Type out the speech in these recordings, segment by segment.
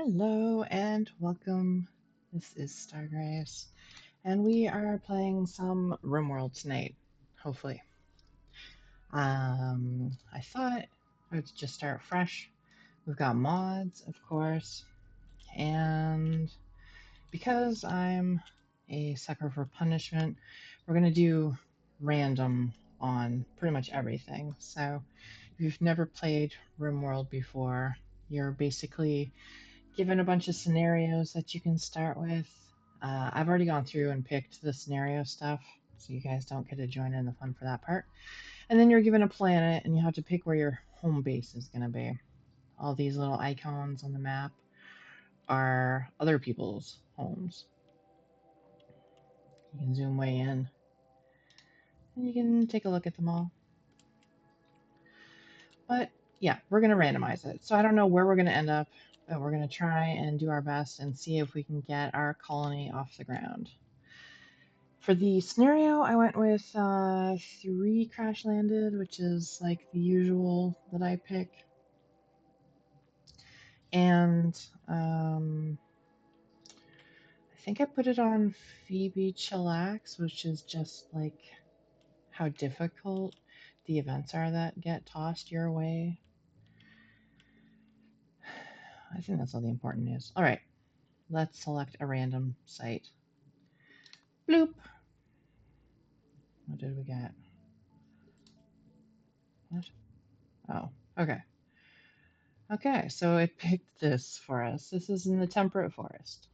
Hello and welcome. This is Stargrace, and we are playing some RimWorld tonight, hopefully. I thought I would just start fresh. We've got mods, of course, and because I'm a sucker for punishment, we're gonna do random on pretty much everything. So, if you've never played RimWorld before, you're basically given a bunch of scenarios that you can start with. I've already gone through and picked the scenario stuff, so you guys don't get to join in the fun for that part. And then you're given a planet, and you have to pick where your home base is going to be. All these little icons on the map are other people's homes. You can zoom way in, and you can take a look at them all. But yeah, we're going to randomize it. So I don't know where we're going to end up, but we're going to try and do our best and see if we can get our colony off the ground. For the scenario, I went with 3 crash landed, which is like the usual that I pick. And I think I put it on Phoebe Chillax, which is just like how difficult the events are that get tossed your way. I think that's all the important news. All right, let's select a random site. Bloop. What did we get? What? Oh, okay. Okay, so it picked this for us. This is in the temperate forest.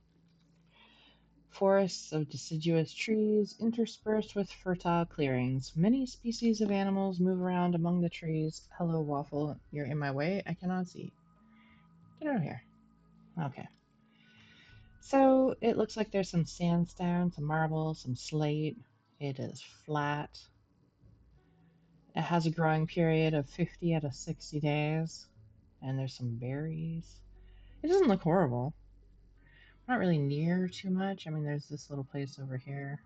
Forests of deciduous trees interspersed with fertile clearings. Many species of animals move around among the trees. Hello, Waffle. You're in my way. I cannot see. Get over here. Okay. So it looks like there's some sandstone, some marble, some slate. It is flat. It has a growing period of 50 out of 60 days. And there's some berries. It doesn't look horrible. Not really near too much. I mean, there's this little place over here.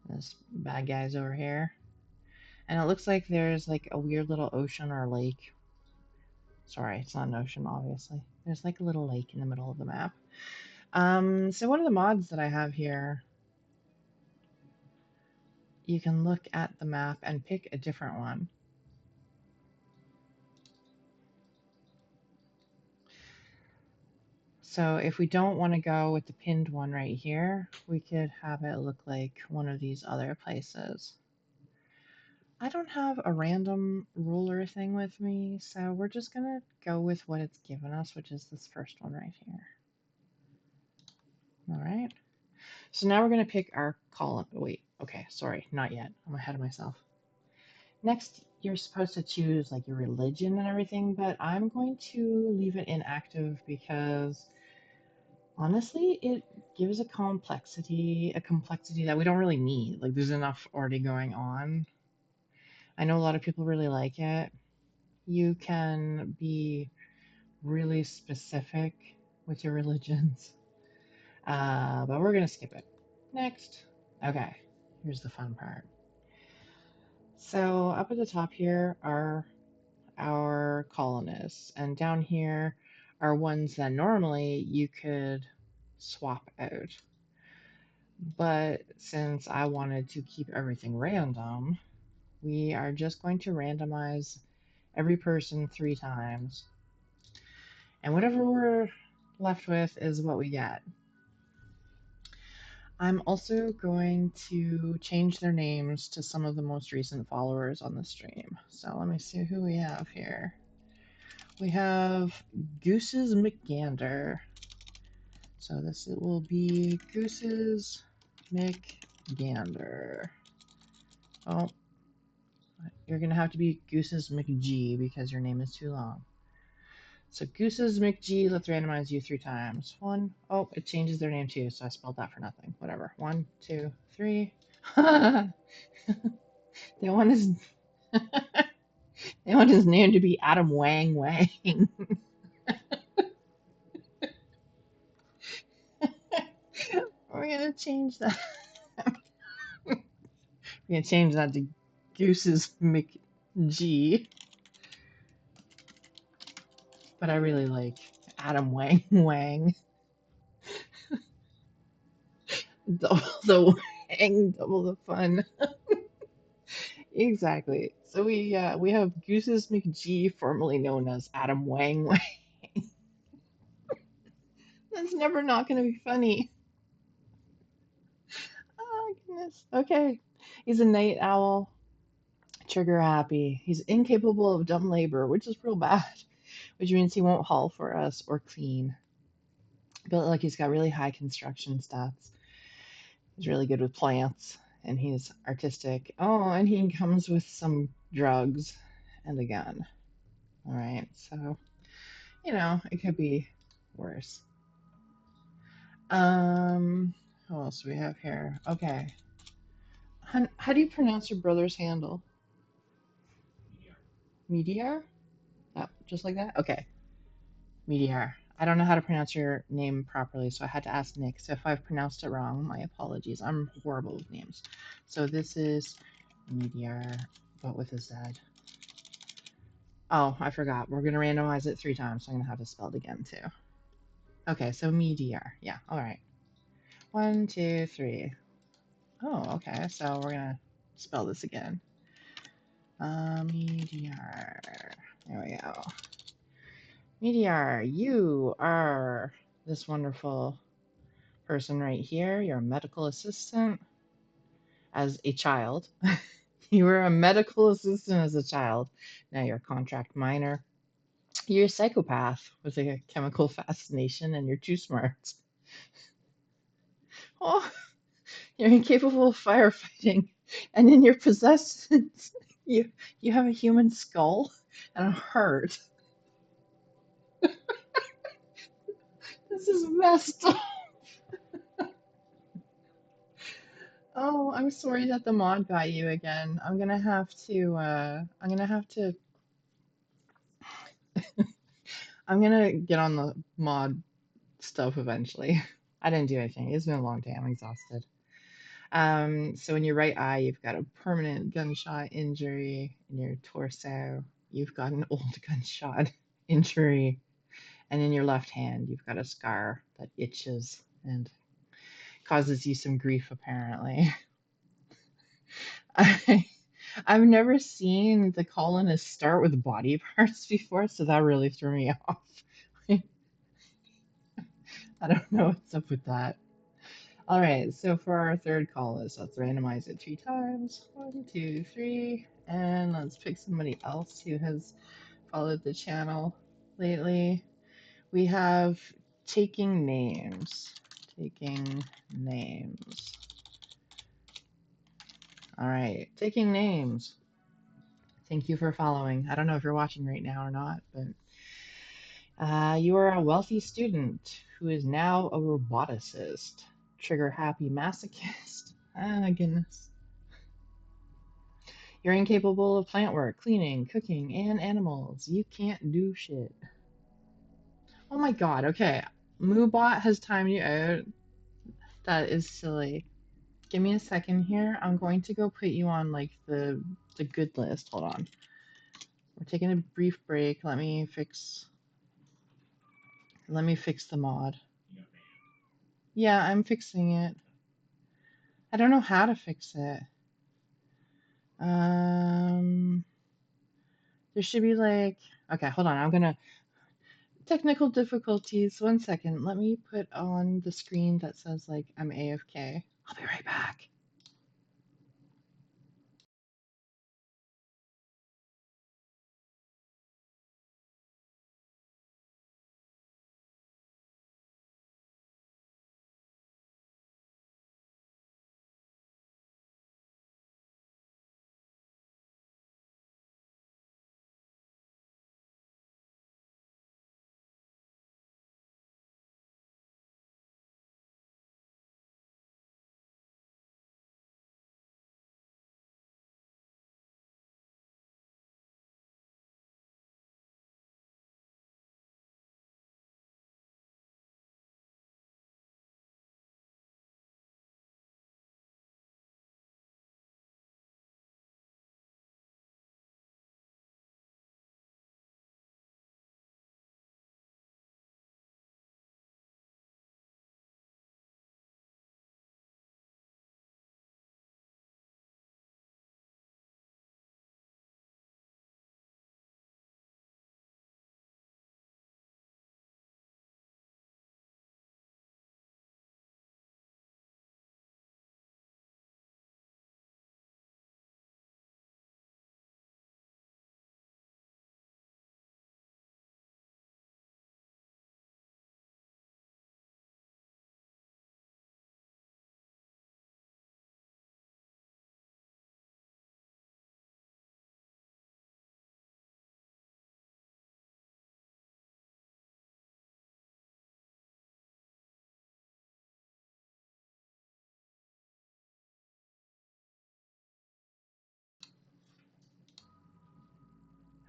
This bad guy's over here. And it looks like there's like a weird little ocean or lake. Sorry, it's not an ocean, obviously. There's like a little lake in the middle of the map. So one of the mods that I have here, you can look at the map and pick a different one. So if we don't want to go with the pinned one right here, we could have it look like one of these other places. I don't have a random ruler thing with me, so we're just going to go with what it's given us, which is this first one right here. All right. So now we're going to pick our column. Wait, okay, sorry, not yet. I'm ahead of myself. Next, you're supposed to choose like your religion and everything, but I'm going to leave it inactive because honestly, it gives a complexity that we don't really need. Like there's enough already going on. I know a lot of people really like it. You can be really specific with your religions, but we're going to skip it. Next. Okay, here's the fun part. So up at the top here are our colonists, and down here are ones that normally you could swap out. But since I wanted to keep everything random, we are just going to randomize every person 3 times. And whatever we're left with is what we get. I'm also going to change their names to some of the most recent followers on the stream. So let me see who we have here. We have Goose's McGander. So this it will be Goose's McGander. Oh, you're going to have to be Goose's McG because your name is too long. So Goose's McG, let's randomize you 3 times. 1, oh, it changes their name too, so I spelled that for nothing. Whatever. 1, 2, 3. They want his they want his name to be Adam Wang Wang. We're gonna change that. We're gonna change that to Goose's McG. But I really like Adam Wang Wang. Double the Wang, double the fun. Exactly. So we have Goose's McGee, formerly known as Adam Wang Wang. That's never not going to be funny. Oh goodness. Okay. He's a night owl, trigger happy. He's incapable of dumb labor, which is real bad, which means he won't haul for us or clean. But like he's got really high construction stats. He's really good with plants and he's artistic. Oh, and he comes with some drugs and a gun. All right. So, it could be worse. Who else do we have here? Okay. How do you pronounce your brother's handle? Meteor? Oh, just like that? Okay. Meteor. I don't know how to pronounce your name properly, so I had to ask Nick. So if I've pronounced it wrong, my apologies. I'm horrible with names. So this is Meteor, but with a Z. Oh, I forgot. We're going to randomize it 3 times, so I'm going to have to spell it again, too. Okay, so Meteor. Yeah, all right. 1, 2, 3. Oh, okay, so we're going to spell this again. Meteor. There we go. Meteor, you are this wonderful person right here. You're a medical assistant as a child. You were a medical assistant as a child. Now you're a contract miner. You're a psychopath with a chemical fascination and you're too smart. Oh, you're incapable of firefighting. And in your possessions, you have a human skull and a heart. This is messed up. Oh, I'm sorry that the mod got you again. I'm gonna get on the mod stuff eventually. I didn't do anything. It's been a long day. I'm exhausted. So in your right eye, you've got a permanent gunshot injury. In your torso, you've got an old gunshot injury. And in your left hand, you've got a scar that itches and causes you some grief, apparently. I, I've never seen the colonists start with body parts before, so that really threw me off. I don't know what's up with that. All right, so for our third colonist, let's randomize it 3 times. 1, 2, 3. And let's pick somebody else who has followed the channel lately. We have taking names. Taking names. All right, taking names. Thank you for following. I don't know if you're watching right now or not, but you are a wealthy student who is now a roboticist. Trigger happy masochist. Ah, goodness. You're incapable of plant work, cleaning, cooking, and animals. You can't do shit. Oh my god, okay. Moobot has timed you out. That is silly. Give me a second here. I'm going to go put you on like the good list. Hold on. We're taking a brief break. Let me fix the mod. Yeah, I'm fixing it. I don't know how to fix it. Um, there should be like, okay, hold on. Technical difficulties. 1 second. Let me put on the screen that says like I'm AFK. I'll be right back.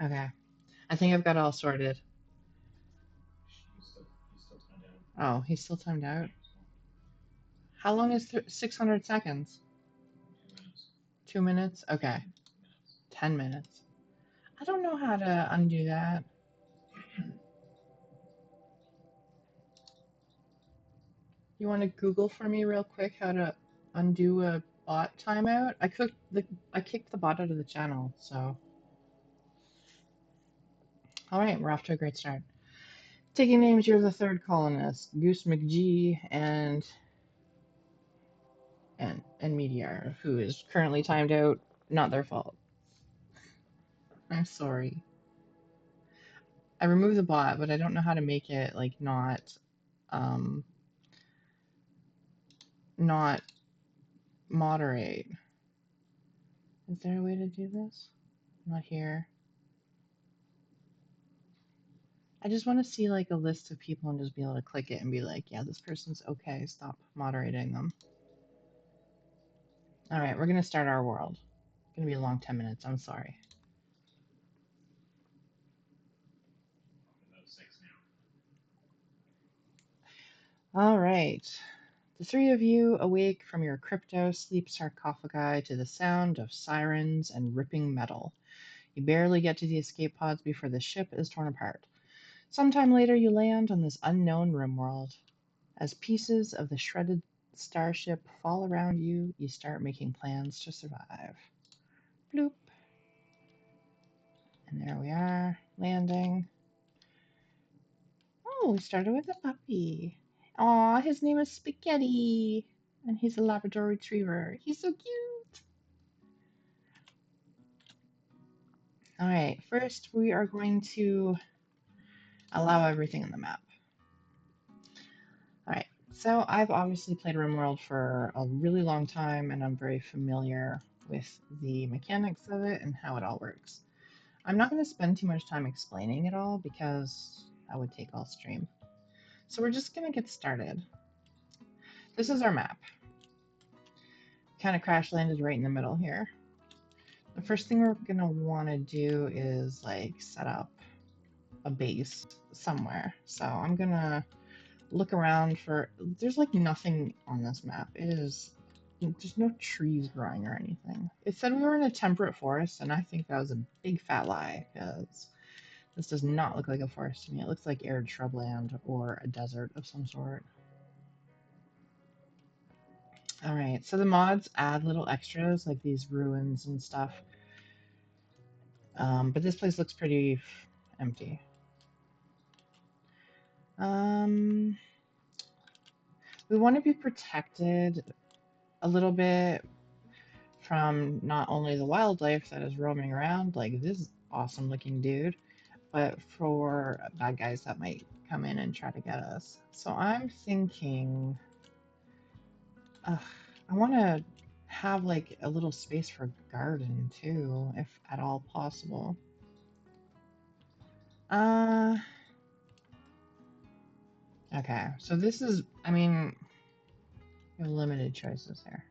Okay. I think I've got it all sorted. Oh, he's still timed out? How long is 600 seconds? 2 minutes? Okay. 10 minutes. I don't know how to undo that. You want to Google for me real quick how to undo a bot timeout? I kicked the bot out of the channel, so. All right, we're off to a great start. Taking names, you're the third colonist. Goose McGee and Meteor, who is currently timed out. Not their fault. I'm sorry. I removed the bot, but I don't know how to make it like um not moderate. Is there a way to do this? Not here. I just want to see like a list of people and just be able to click it and be like, yeah, this person's okay. Stop moderating them. All right, we're gonna start our world. It's gonna be a long 10 minutes. I'm sorry. All right. The three of you awake from your crypto sleep sarcophagi to the sound of sirens and ripping metal. You barely get to the escape pods before the ship is torn apart. Sometime later, you land on this unknown RimWorld. As pieces of the shredded starship fall around you, you start making plans to survive. Bloop. And there we are, landing. Oh, we started with a puppy. Aw, his name is Spaghetti. And he's a Labrador Retriever. He's so cute. All right, first we are going to allow everything in the map. All right, so I've obviously played RimWorld for a really long time, and I'm very familiar with the mechanics of it and how it all works. I'm not going to spend too much time explaining it all because that would take all stream. So we're just going to get started. This is our map. Kind of crash landed right in the middle here. The first thing we're going to want to do is like set up a base somewhere. So I'm going to look around for, there's like nothing on this map. There's no trees growing or anything. It said we were in a temperate forest, and I think that was a big fat lie because this does not look like a forest to me. It looks like arid shrubland or a desert of some sort. All right, so the mods add little extras like these ruins and stuff. But this place looks pretty empty. We want to be protected a little bit from not only the wildlife that is roaming around, like this awesome looking dude, but for bad guys that might come in and try to get us. So I'm thinking, I want to have like a little space for garden too, if at all possible. Okay, so this is, I mean, you have limited choices here.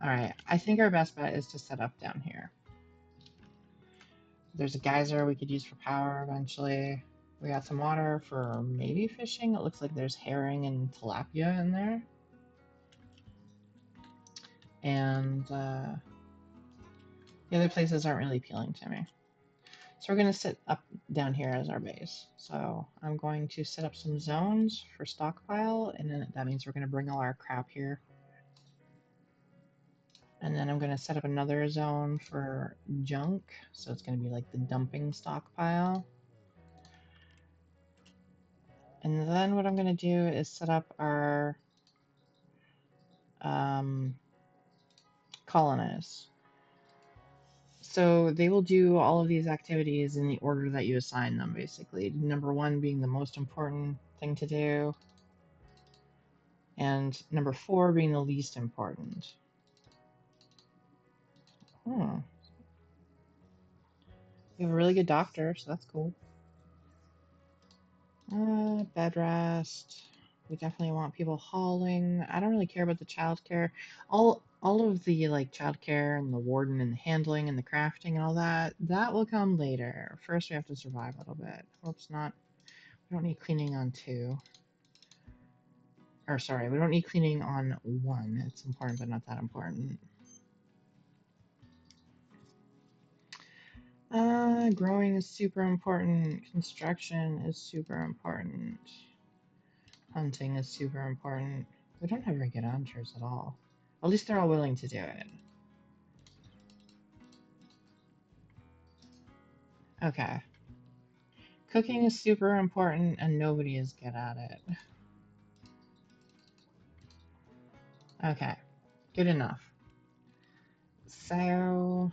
All right, I think our best bet is to set up down here. There's a geyser we could use for power eventually. We got some water for maybe fishing. It looks like there's herring and tilapia in there. And the other places aren't really appealing to me. So we're going to sit up down here as our base. So I'm going to set up some zones for stockpile, and then that means we're going to bring all our crap here. And then I'm going to set up another zone for junk. So it's going to be like the dumping stockpile. And then what I'm going to do is set up our colonists. So they will do all of these activities in the order that you assign them, basically. Number one being the most important thing to do, and number four being the least important. Hmm. We have a really good doctor, so that's cool. Bed rest. We definitely want people hauling. I don't really care about the childcare. All of the like childcare and the warden and the handling and the crafting and all that, that will come later. First, we have to survive a little bit. Whoops, not. We don't need cleaning on 2. Or sorry, we don't need cleaning on 1. It's important, but not that important. Growing is super important. Construction is super important. Hunting is super important. We don't have very good hunters at all. At least they're all willing to do it. Okay. Cooking is super important and nobody is good at it. Okay. Good enough. So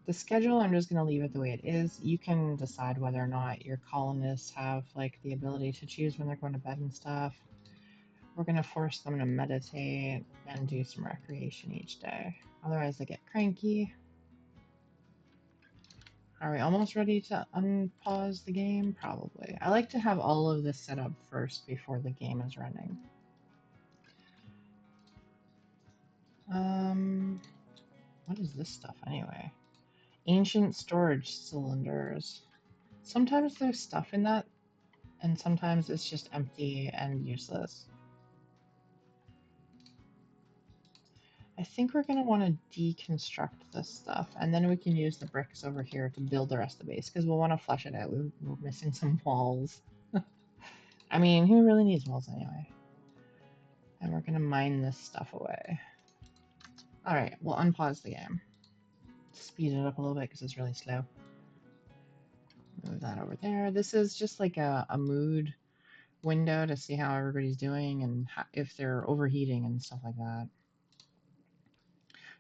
the schedule, I'm just going to leave it the way it is. You can decide whether or not your colonists have like the ability to choose when they're going to bed and stuff. We're going to force them to meditate and do some recreation each day. Otherwise, they get cranky. Are we almost ready to unpause the game? Probably. I like to have all of this set up first before the game is running. What is this stuff anyway? Ancient storage cylinders. Sometimes there's stuff in that, and sometimes it's just empty and useless. I think we're going to want to deconstruct this stuff, and then we can use the bricks over here to build the rest of the base, because we'll want to flesh it out. We're missing some walls. I mean, who really needs walls anyway? And we're going to mine this stuff away. Alright, we'll unpause the game. Speed it up a little bit, because it's really slow. Move that over there. This is just like a mood window to see how everybody's doing and if they're overheating and stuff like that.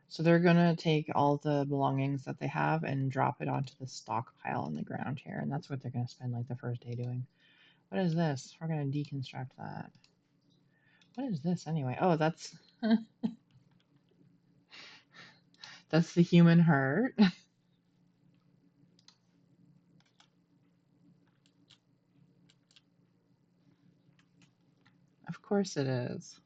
So they're gonna take all the belongings that they have and drop it onto the stockpile on the ground here, and that's what they're gonna spend like the first day doing. What is this? We're gonna deconstruct that. What is this anyway? Oh, that's that's the human heart. Of course it is.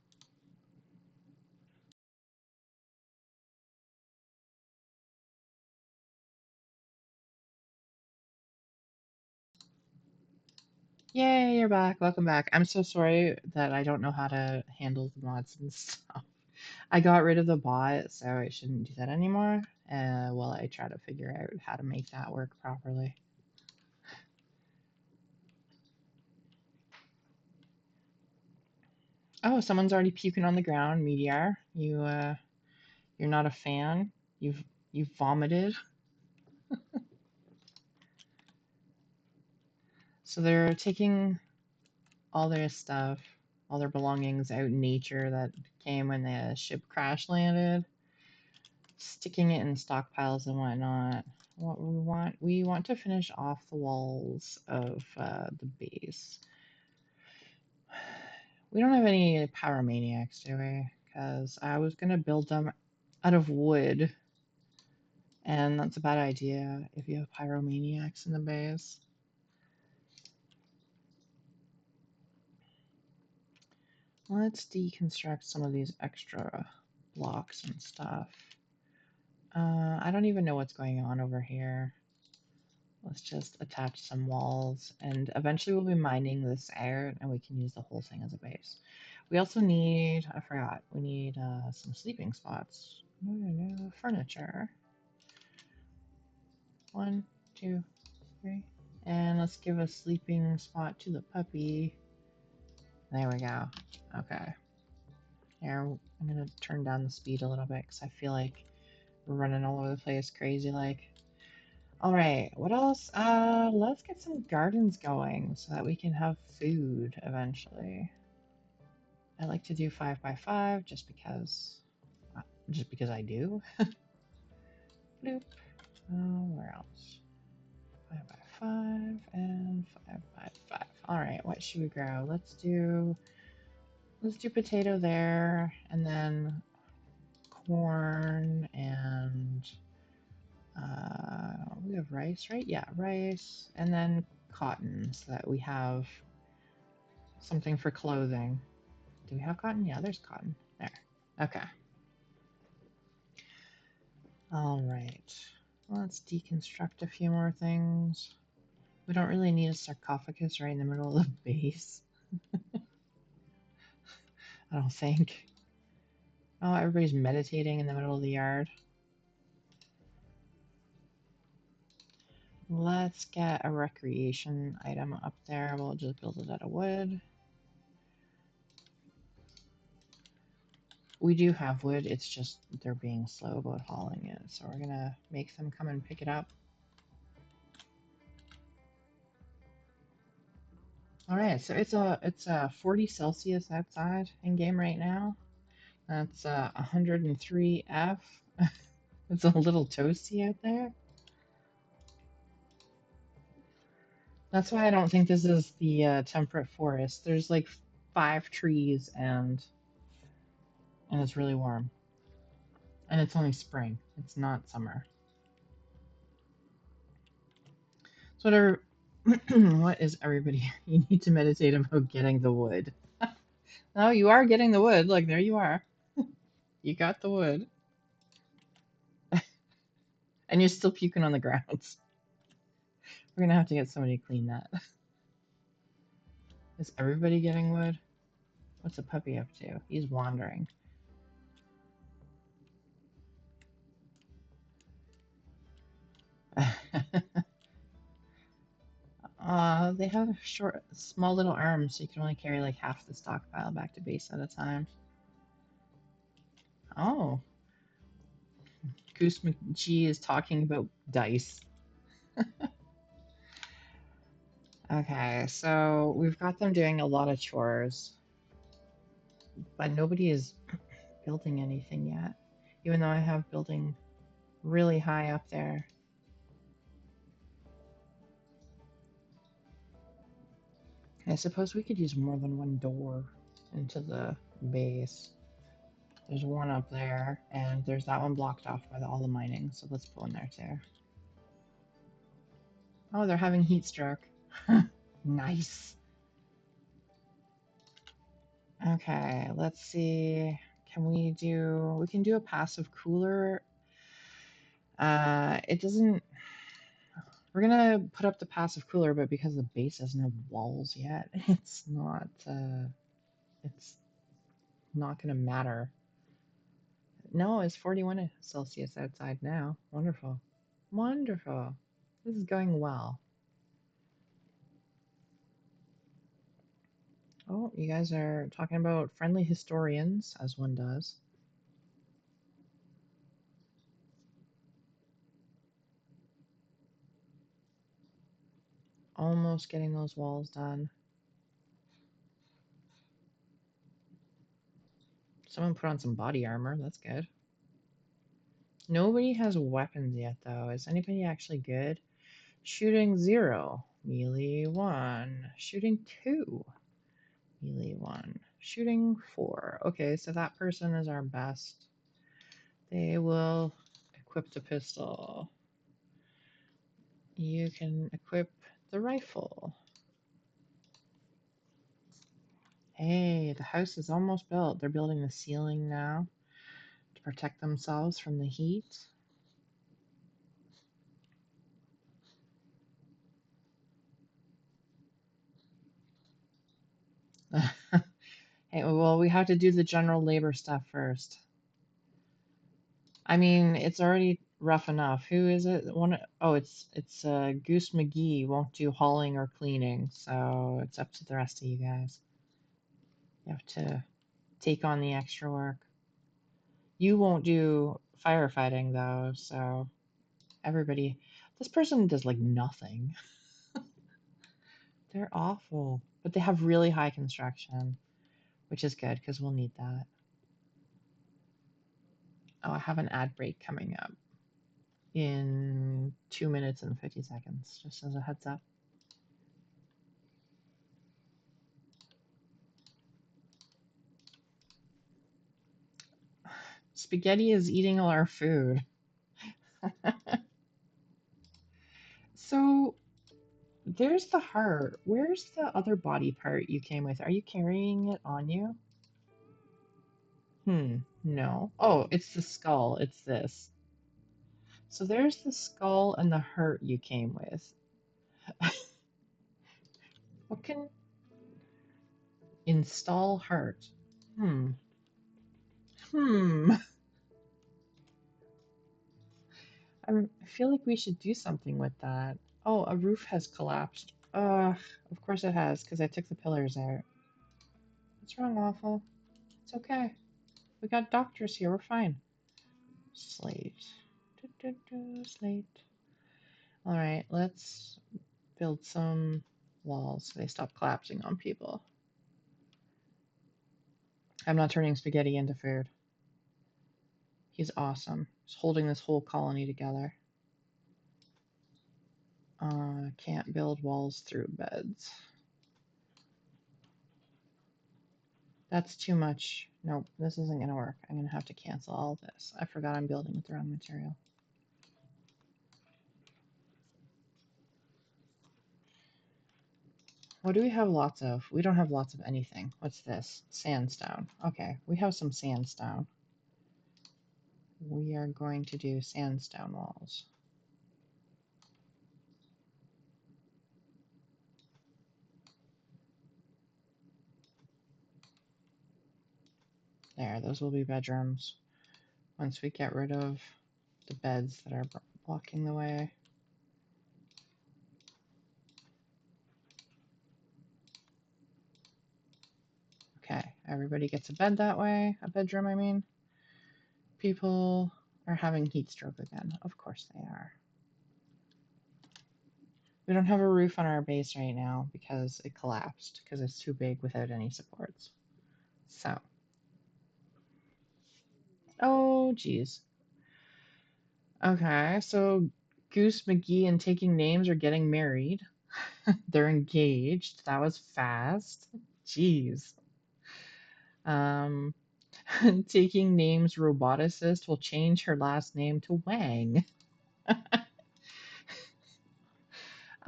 Yay, you're back. Welcome back. I'm so sorry that I don't know how to handle the mods and stuff. I got rid of the bot, so I shouldn't do that anymore. While I try to figure out how to make that work properly. Oh, someone's already puking on the ground. Meteor, you're not a fan. You've vomited. So they're taking all their stuff, all their belongings out in nature that came when the ship crash landed, sticking it in stockpiles and whatnot. What we want to finish off the walls of the base. We don't have any pyromaniacs, do we? Because I was gonna build them out of wood, and that's a bad idea if you have pyromaniacs in the base. Let's deconstruct some of these extra blocks and stuff. I don't even know what's going on over here. Let's just attach some walls, and eventually we'll be mining this out, and we can use the whole thing as a base. We also need, I forgot, we need some sleeping spots. No, furniture. 1, 2, 3. And let's give a sleeping spot to the puppy. There we go. Okay. Here, I'm going to turn down the speed a little bit because I feel like we're running all over the place crazy like. Alright, what else? Let's get some gardens going so that we can have food eventually. I like to do 5 by 5 just because I do. Bloop. Where else? 5 by 5 and 5 by 5. Alright, what should we grow? Let's do potato there, and then corn, and we have rice, right? Yeah, rice, and then cotton, so that we have something for clothing. Do we have cotton? Yeah, there's cotton. There. Okay. All right. Let's deconstruct a few more things. We don't really need a sarcophagus right in the middle of the base, I don't think. Oh, everybody's meditating in the middle of the yard. Let's get a recreation item up there. We'll just build it out of wood. We do have wood, it's just they're being slow about hauling it, so we're gonna make them come and pick it up. All right, so it's 40 Celsius outside in game right now. That's 103 F. It's a little toasty out there. That's why I don't think this is the temperate forest. There's like 5 trees and it's really warm. And it's only spring. It's not summer. So what is everybody? You need to meditate about getting the wood. Oh, you are getting the wood. Like there you are. You got the wood. And you're still puking on the ground. We're gonna have to get somebody to clean that. Is everybody getting wood? What's the puppy up to? He's wandering. They have short, small little arms, so you can only carry like half the stockpile back to base at a time. Oh, Goose McGee is talking about dice. Okay, so we've got them doing a lot of chores, but nobody is building anything yet, even though I have building really high up there. I suppose we could use more than one door into the base. There's one up there, and there's that one blocked off by all the mining, so let's put one there too. Oh, they're having heat stroke. Nice. Okay, let's see. We can do a passive cooler. It doesn't, we're gonna put up the passive cooler, but because the base doesn't have walls yet, it's not gonna matter. No, it's 41 Celsius outside now. Wonderful. Wonderful. This is going well. Oh, you guys are talking about friendly historians, as one does. Almost getting those walls done. Someone put on some body armor. That's good. Nobody has weapons yet, though. Is anybody actually good? Shooting 0. Melee 1. Shooting 2. Melee 1. Shooting 4. Okay, so that person is our best. They will equip the pistol. You can equip the rifle. Hey, the house is almost built. They're building the ceiling now to protect themselves from the heat. Hey, well, we have to do the general labor stuff first. I mean, it's already rough enough. Who is it? Oh, it's Goose McGee won't do hauling or cleaning, so it's up to the rest of you guys. You have to take on the extra work. You won't do firefighting though, so everybody. This person does like nothing. They're awful, but they have really high construction, which is good because we'll need that. Oh, I have an ad break coming up in 2 minutes and 50 seconds, just as a heads up. Spaghetti is eating all our food. So there's the heart. Where's the other body part you came with? Are you carrying it on you? No. Oh, it's the skull. It's this. So there's the skull and the heart you came with. What can install heart? Hmm. Hmm. I feel like we should do something with that. Oh, a roof has collapsed. Of course it has, because I took the pillars out. What's wrong, Waffle? It's okay. We got doctors here. We're fine. Slate. Slate. All right, let's build some walls so they stop collapsing on people. I'm not turning spaghetti into food. He's awesome. He's holding this whole colony together. Can't build walls through beds. That's too much. Nope, this isn't going to work. I'm going to have to cancel all this. I forgot I'm building with the wrong material. What do we have lots of? We don't have lots of anything. What's this? Sandstone. Okay, we have some sandstone. We are going to do sandstone walls. There, those will be bedrooms. Once we get rid of the beds that are blocking the way. Okay, everybody gets a bed that way. A bedroom, I mean. People are having heat stroke again. Of course they are. We don't have a roof on our base right now because it collapsed because it's too big without any supports. So, oh geez. Okay, so Goose McGee and Taking Names are getting married. They're engaged. That was fast. Jeez. Um, Taking Names roboticist will change her last name to Wang.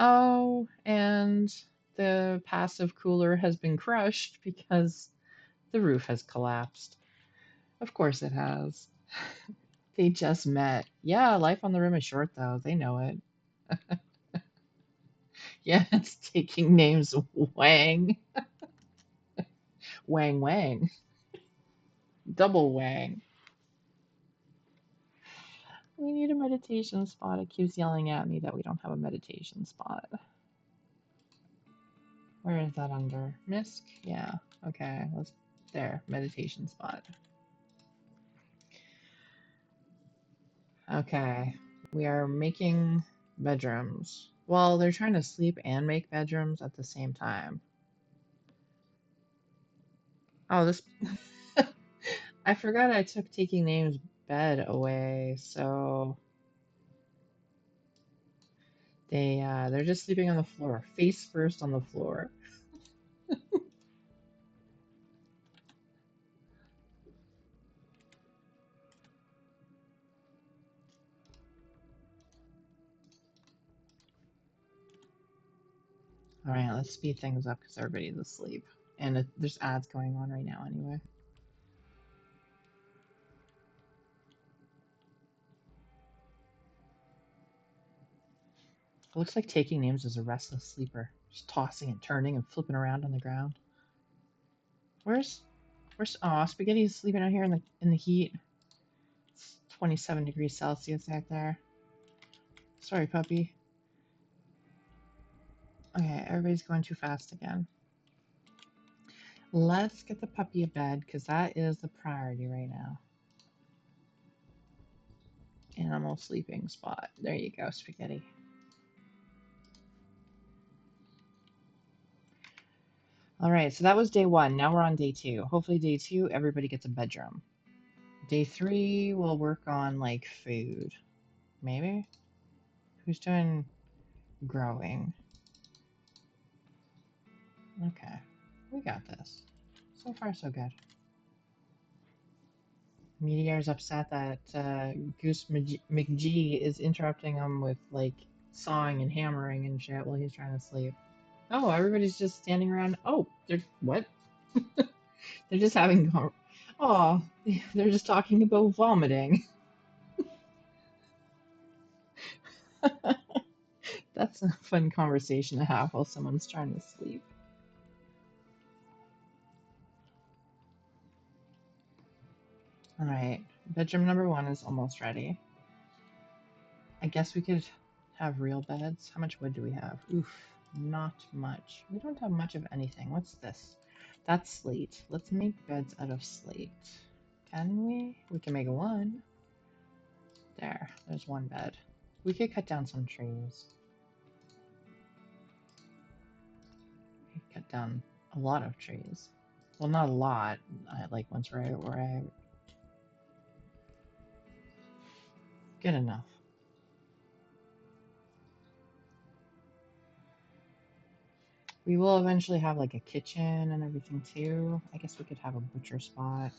Oh, and the passive cooler has been crushed because the roof has collapsed. Of course it has. They just met. Yeah, life on the rim is short though. They know it. Yeah, it's Taking Names Wang. Wang Wang. Double Wang. We need a meditation spot. It keeps yelling at me that we don't have a meditation spot. Where is that under? MISC? Yeah. Okay, let's there. Meditation spot. Okay. We are making bedrooms. Well, they're trying to sleep and make bedrooms at the same time. Oh, this I forgot I took Taking Names bed away, so they're just sleeping on the floor, face first on the floor. All right, let's speed things up because everybody's asleep, and there's ads going on right now anyway. It looks like Taking Names is a restless sleeper, just tossing and turning and flipping around on the ground. Where's oh, Spaghetti's sleeping out here in the heat. It's 27 degrees Celsius out there. Sorry, puppy. Okay, everybody's going too fast again. Let's get the puppy a bed because that is the priority right now. Animal sleeping spot. There you go, Spaghetti. All right, so that was day one. Now we're on day two. Hopefully, day two, everybody gets a bedroom. Day three, we'll work on like food. Maybe? Who's doing growing? Okay, we got this. So far, so good. Meteor's upset that Goose McGee is interrupting him with like sawing and hammering and shit while he's trying to sleep. Oh, everybody's just standing around. Oh, they're what? They're just having. Oh, they're just talking about vomiting. That's a fun conversation to have while someone's trying to sleep. All right, bedroom number 1 is almost ready. I guess we could have real beds. How much wood do we have? Oof, not much. We don't have much of anything. What's this? That's slate. Let's make beds out of slate. Can we? We can make one. There's one bed. We could cut down some trees. We could cut down a lot of trees. Well, not a lot. Like once we're out. Good enough. We will eventually have like a kitchen and everything too. I guess we could have a butcher spot.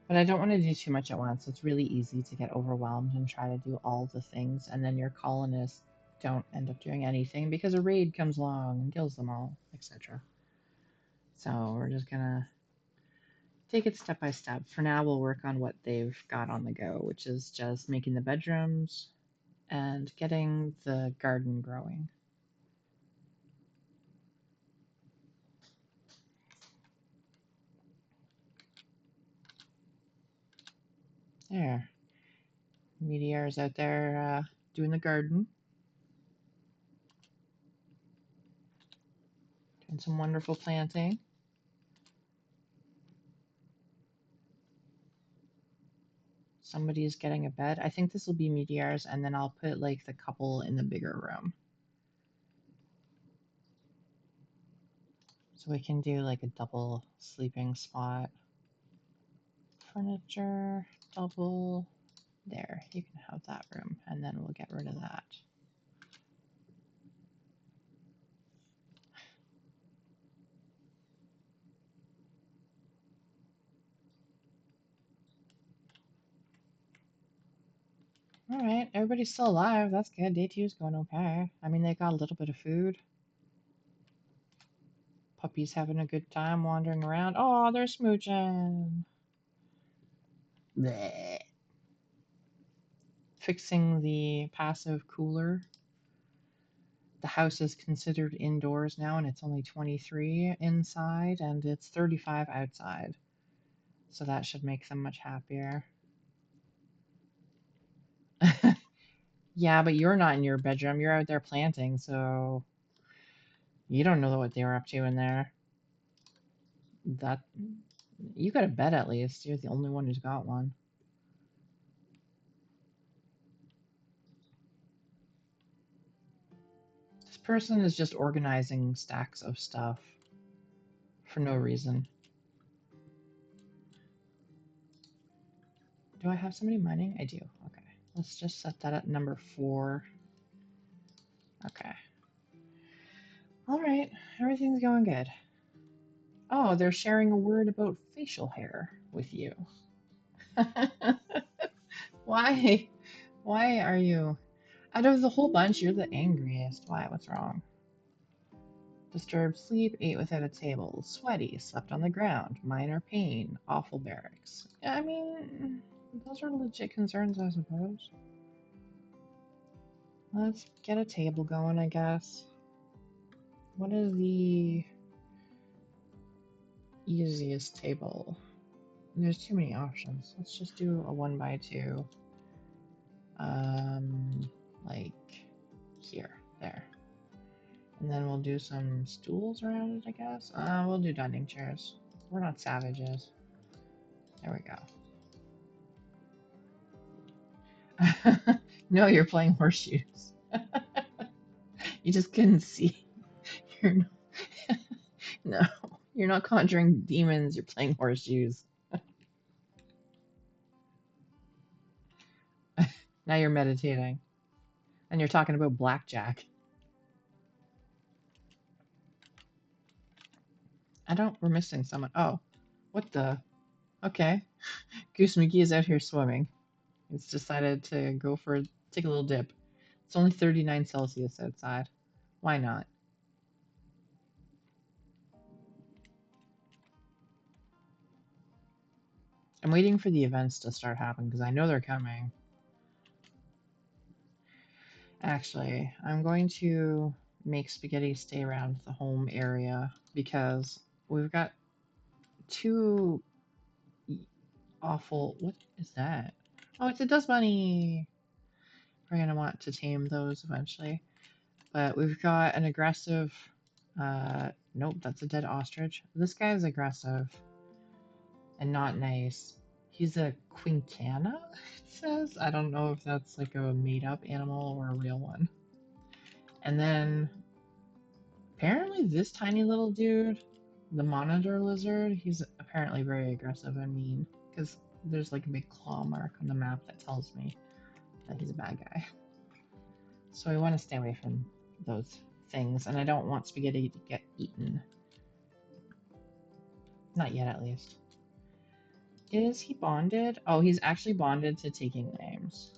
But I don't want to do too much at once. It's really easy to get overwhelmed and try to do all the things, and then your colonists don't end up doing anything because a raid comes along and kills them all, etc. So we're just gonna take it step by step. For now, we'll work on what they've got on the go, which is just making the bedrooms and getting the garden growing. There. Meteor's out there doing the garden. Doing some wonderful planting. Somebody's getting a bed. I think this will be Meteor's, and then I'll put like the couple in the bigger room. So we can do like a double sleeping spot. Furniture, double. There, you can have that room, and then we'll get rid of that. All right, everybody's still alive. That's good. Day 2 is going okay. I mean, they got a little bit of food. Puppy's having a good time wandering around. Oh, they're smooching. Bleh. Fixing the passive cooler. The house is considered indoors now, and it's only 23 inside, and it's 35 outside. So that should make them much happier. Yeah, but you're not in your bedroom. You're out there planting, so you don't know what they were up to in there. That you got a bed at least. You're the only one who's got one. This person is just organizing stacks of stuff for no reason. Do I have somebody mining? I do. Okay. Let's just set that at number 4. Okay. All right. Everything's going good. Oh, they're sharing a word about facial hair with you. Why? Why are you? Out of the whole bunch, you're the angriest. Why? What's wrong? Disturbed sleep, ate without a table, sweaty, slept on the ground, minor pain, awful barracks. I mean, those are legit concerns, I suppose. Let's get a table going, I guess. What is the easiest table? There's too many options. Let's just do a 1x2. Like here, there. And then we'll do some stools around it, I guess. We'll do dining chairs. We're not savages. There we go. No, you're playing horseshoes. You just couldn't see. You're not, no, you're not conjuring demons. You're playing horseshoes. Now you're meditating. And you're talking about blackjack. We're missing someone. Oh, what the? Okay. Goose McGee is out here swimming. He's decided to take a little dip. It's only 39 Celsius outside. Why not? I'm waiting for the events to start happening because I know they're coming. Actually, I'm going to make Spaghetti stay around the home area because we've got two awful. What is that? Oh, it's a dust bunny. We're gonna want to tame those eventually. But we've got an aggressive. Nope, that's a dead ostrich. This guy is aggressive and not nice. He's a quincana, it says. I don't know if that's like a made up animal or a real one. And then apparently this tiny little dude, the monitor lizard, he's apparently very aggressive and mean because there's like a big claw mark on the map that tells me that he's a bad guy. So I want to stay away from those things, and I don't want Spaghetti to get eaten. Not yet, at least. Is he bonded? Oh, he's actually bonded to taking names.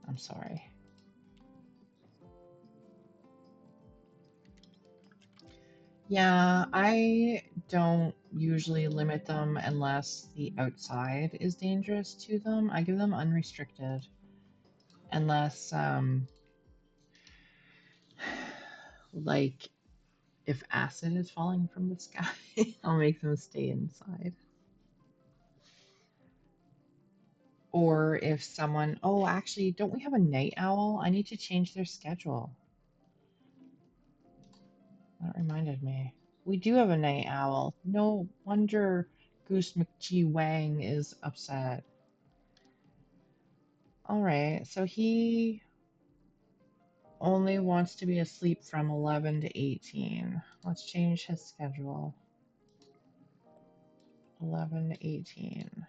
I'm sorry. Yeah, I don't usually limit them unless the outside is dangerous to them. I give them unrestricted unless, like, if acid is falling from the sky, I'll make them stay inside. Or if someone, oh, actually, don't we have a night owl? I need to change their schedule. That reminded me. We do have a night owl. No wonder Goose McGee Wang is upset. Alright, so he only wants to be asleep from 11 to 18. Let's change his schedule. 11 to 18.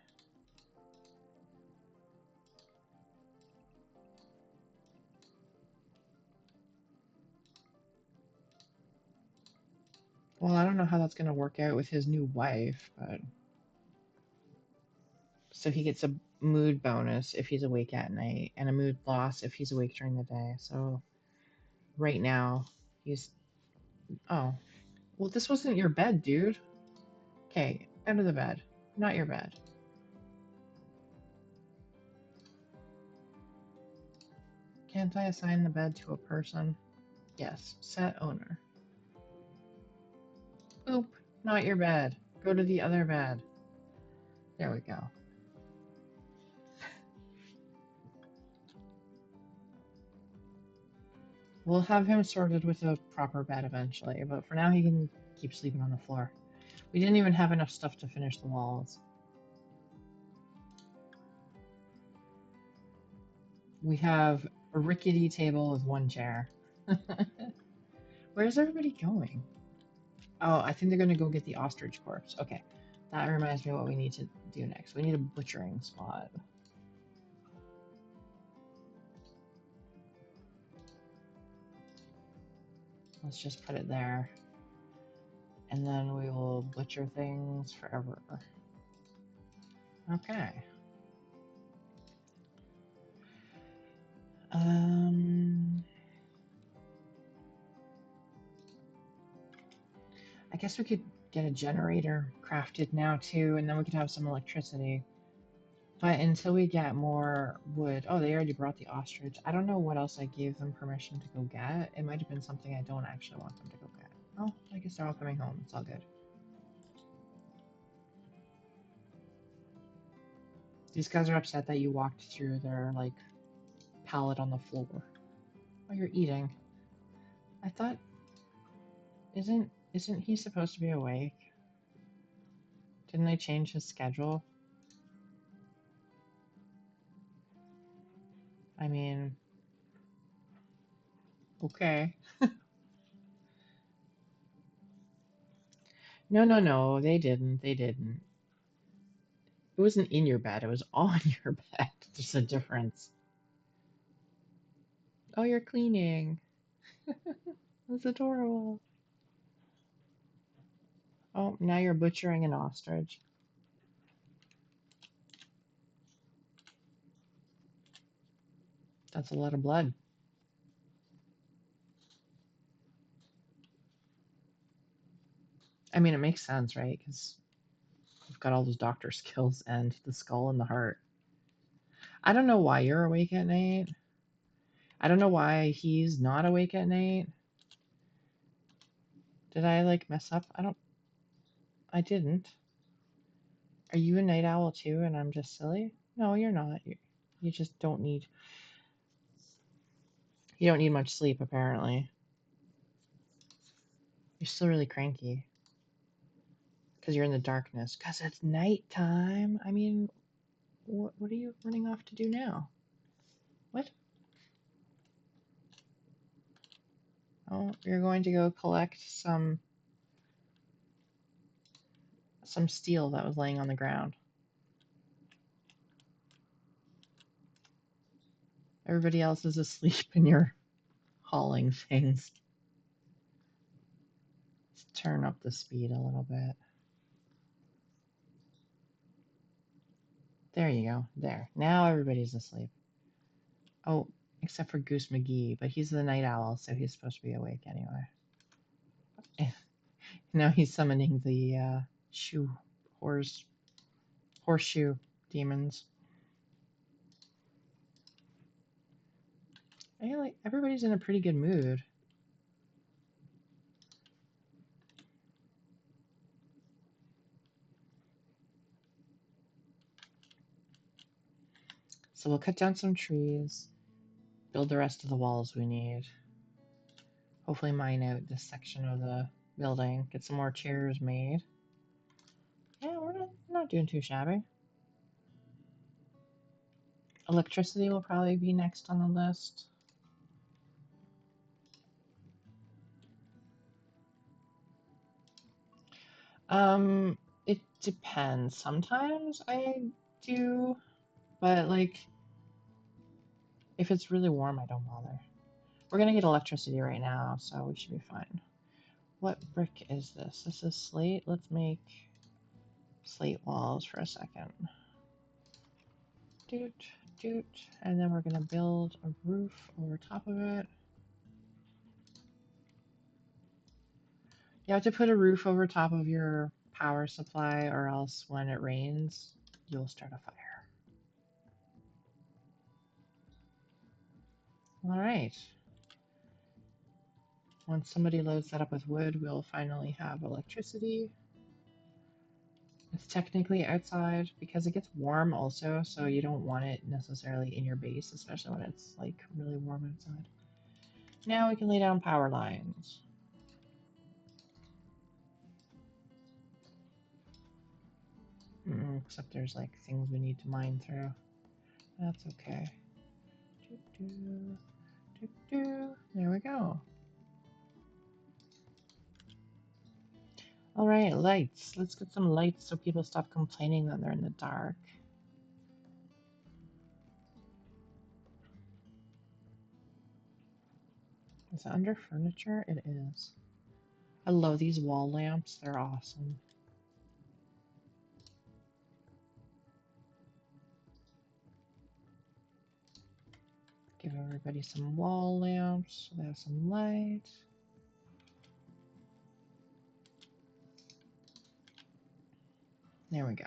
Well, I don't know how that's going to work out with his new wife, but... So he gets a mood bonus if he's awake at night, and a mood loss if he's awake during the day. So right now, he's... Oh. Well, this wasn't your bed, dude. Okay, out of the bed. Not your bed. Can't I assign the bed to a person? Yes. Set owner. Oop. Not your bed. Go to the other bed. There we go. We'll have him sorted with a proper bed eventually, but for now he can keep sleeping on the floor. We didn't even have enough stuff to finish the walls. We have a rickety table with one chair. Where's everybody going? Oh, I think they're going to go get the ostrich corpse. Okay, that reminds me of what we need to do next. We need a butchering spot. Let's just put it there. And then we will butcher things forever. Okay. I guess we could get a generator crafted now too, and then we could have some electricity. But until we get more wood... Oh, they already brought the ostrich. I don't know what else I gave them permission to go get. It might have been something I don't actually want them to go get. Oh, I guess they're all coming home. It's all good. These guys are upset that you walked through their, like, pallet on the floor. Oh, you're eating. I thought... Isn't he supposed to be awake? Didn't they change his schedule? I mean... Okay. No, they didn't. They didn't. It wasn't in your bed, it was on your bed. There's a difference. Oh, you're cleaning. That's adorable. Oh, now you're butchering an ostrich. That's a lot of blood. I mean, it makes sense, right? Because got all those doctor skills and the skull and the heart. I don't know why you're awake at night. I don't know why he's not awake at night. Did I like mess up? I didn't. Are you a night owl too and I'm just silly? No, you're not. You just you don't need much sleep apparently. You're still really cranky. Because you're in the darkness. Because it's nighttime. I mean, what are you running off to do now? What? Oh, you're going to go collect some steel that was laying on the ground. Everybody else is asleep and you're hauling things. Let's turn up the speed a little bit. There you go. There. Now everybody's asleep. Oh, except for Goose McGee, but he's the night owl, so he's supposed to be awake anyway. Now he's summoning the horseshoe demons. I feel like everybody's in a pretty good mood. So we'll cut down some trees, build the rest of the walls we need. Hopefully mine out this section of the building, get some more chairs made. Yeah, we're not doing too shabby. Electricity will probably be next on the list. It depends. Sometimes I do, but like if it's really warm, I don't bother. We're gonna get electricity right now, so we should be fine. What brick is this? This is slate. Let's make slate walls for a second. Doot, doot. And then we're gonna build a roof over top of it. You have to put a roof over top of your power supply, or else when it rains, you'll start a fire. All right. Once somebody loads that up with wood, we'll finally have electricity. It's technically outside because it gets warm also, so you don't want it necessarily in your base, especially when it's like really warm outside. Now we can lay down power lines. Except there's like things we need to mine through. That's okay. There we go. All right, lights. Let's get some lights so people stop complaining that they're in the dark. Is it under furniture? It is. I love these wall lamps. They're awesome. Give everybody some wall lamps so they have some light. There we go.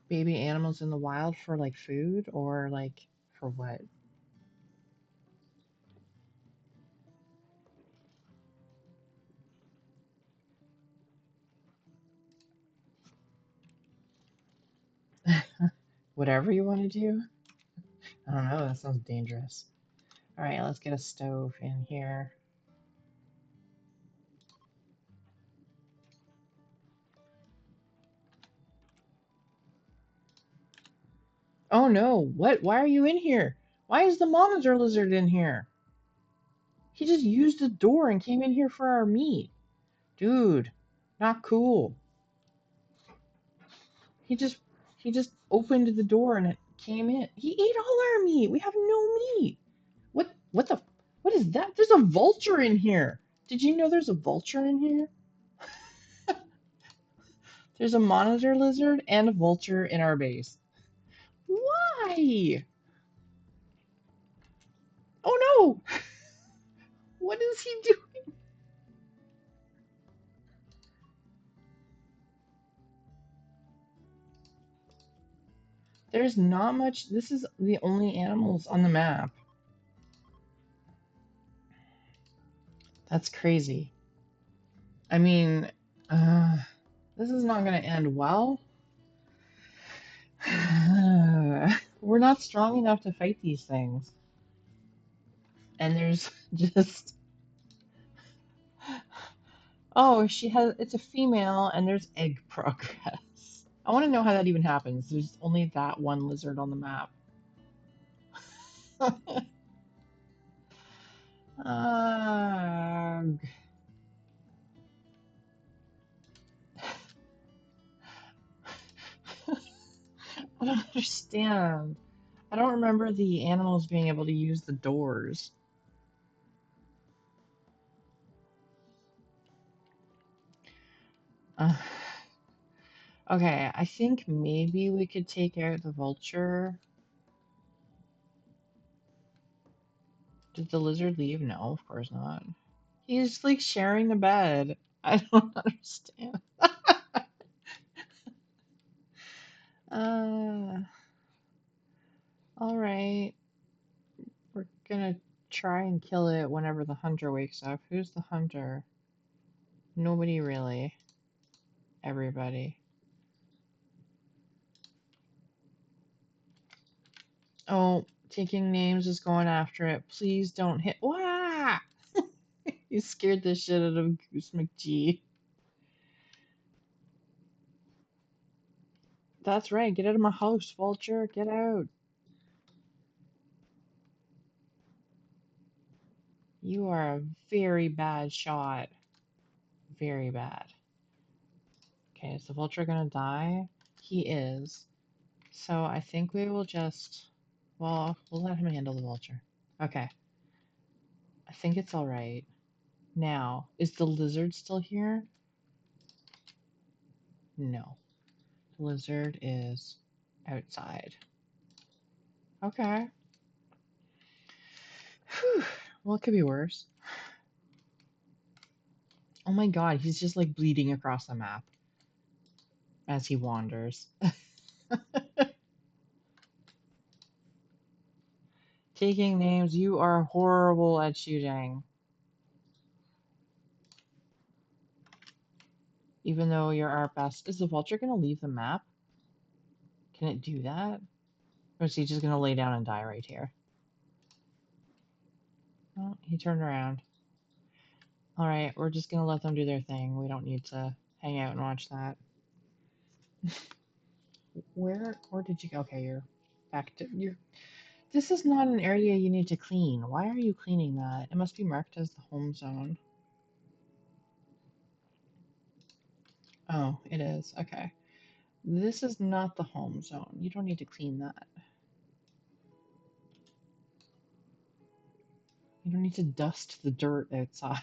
Baby animals in the wild for like food or like for what? Whatever you want to do? I don't know, that sounds dangerous. All right, let's get a stove in here. Oh no, what? Why are you in here? Why is the monitor lizard in here? He just used the door and came in here for our meat. Dude, not cool. He just opened the door and it came in. He ate all our meat. We have no meat. What is that? There's a vulture in here. Did you know there's a vulture in here? There's a monitor lizard and a vulture in our base. Why? Oh no! What is he doing? There's not much. This is the only animals on the map. That's crazy. I mean, uh, this is not going to end well. We're not strong enough to fight these things. And there's just, oh, it's a female and there's egg progress. I want to know how that even happens. There's only that one lizard on the map. Ugh. I don't understand. I don't remember the animals being able to use the doors. Uh, okay, I think maybe we could take out the vulture. Did the lizard leave? No, of course not. He's like sharing the bed. I don't understand. Uh, all right. We're gonna try and kill it whenever the hunter wakes up. Who's the hunter? Nobody really. Everybody. Oh, taking names is going after it. Please don't hit. Wah! You scared the shit out of Goose McGee. That's right. Get out of my house, vulture. Get out. You are a very bad shot. Very bad. Okay, is the vulture gonna die? He is. So I think we will just, well, we'll let him handle the vulture. Okay, I think it's all right. Now, is the lizard still here? No. The lizard is outside. Okay. Whew. Well, it could be worse. Oh my god, he's just like bleeding across the map as he wanders. Taking names, you are horrible at shooting. Even though you're our best. Is the vulture going to leave the map? Can it do that? Or is he just going to lay down and die right here? Oh, he turned around. Alright, we're just going to let them do their thing. We don't need to hang out and watch that. Where did you go? Okay, you're back to... This is not an area you need to clean. Why are you cleaning that? It must be marked as the home zone. Oh, it is. Okay. This is not the home zone. You don't need to clean that. You don't need to dust the dirt outside.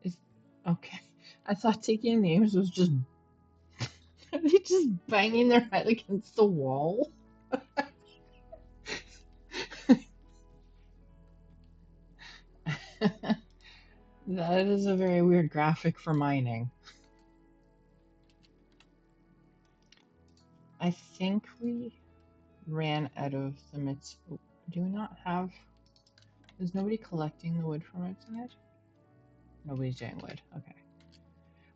Is okay. I thought taking names was just they just banging their head against the wall. That is a very weird graphic for mining. I think we ran out of the mits. Do we not have? Is nobody collecting the wood from outside? Nobody's doing wood. Okay.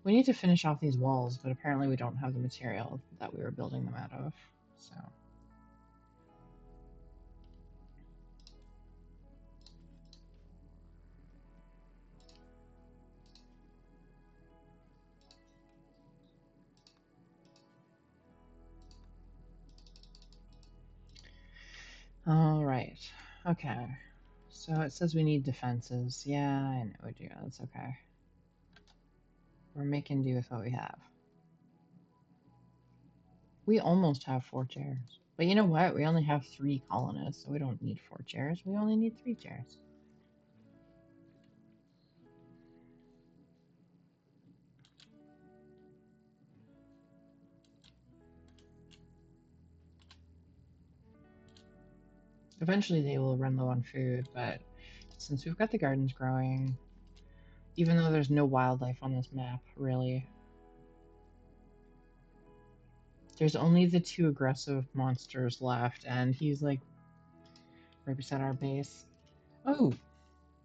We need to finish off these walls, but apparently we don't have the material that we were building them out of. So. All right. Okay. So it says we need defenses. Yeah, I know we do. That's okay. We're making do with what we have. We almost have 4 chairs. But you know what? We only have 3 colonists, so we don't need 4 chairs. We only need 3 chairs. Eventually they will run low on food, but since we've got the gardens growing, even though there's no wildlife on this map, really, there's only the two aggressive monsters left, and he's like right beside our base. Oh,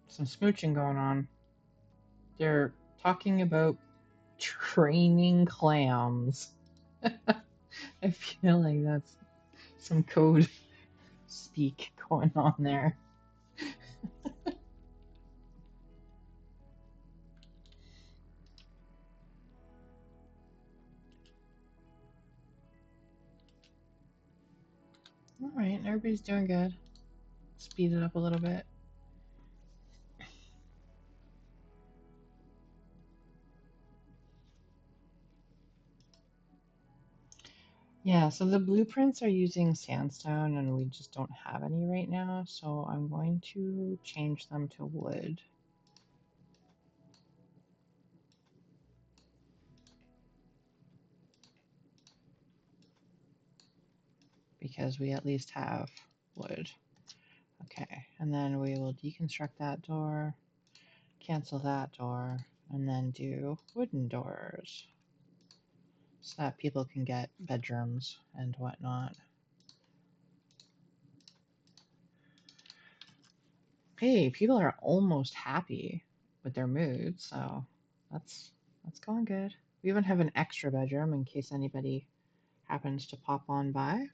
some smooching going on. They're talking about training clams. I feel like that's some code speak going on there. Alright, everybody's doing good. Speed it up a little bit. Yeah, so the blueprints are using sandstone and we just don't have any right now, so I'm going to change them to wood. Because we at least have wood. Okay, and then we will deconstruct that door, cancel that door, and then do wooden doors so that people can get bedrooms and whatnot. Hey, people are almost happy with their mood, so that's going good. We even have an extra bedroom in case anybody happens to pop on by.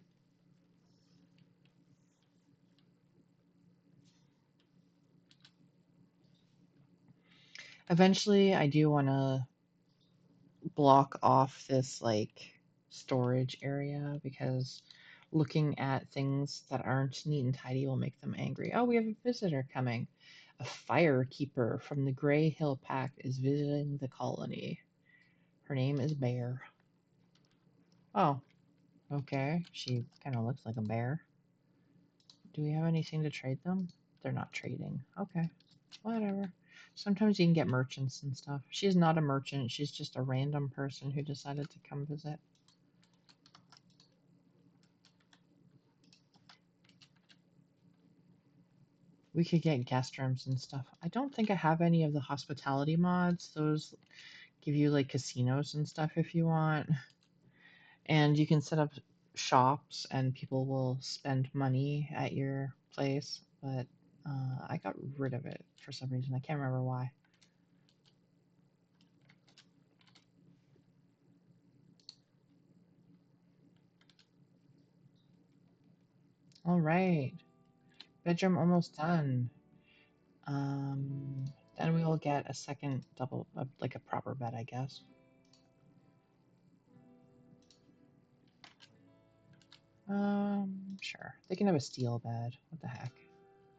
Eventually, I do want to block off this like storage area because looking at things that aren't neat and tidy will make them angry. Oh, we have a visitor coming. A firekeeper from the Grey Hill Pack is visiting the colony. Her name is Bear. Oh, okay. She kind of looks like a bear. Do we have anything to trade them? They're not trading. Okay, whatever. Sometimes you can get merchants and stuff. She's not a merchant. She's just a random person who decided to come visit. We could get guest rooms and stuff. I don't think I have any of the hospitality mods. Those give you like casinos and stuff if you want. And you can set up shops and people will spend money at your place. But I got rid of it for some reason. I can't remember why. All right. Bedroom almost done. Then we will get a second double, like a proper bed, I guess. Sure. They can have a steel bed. What the heck?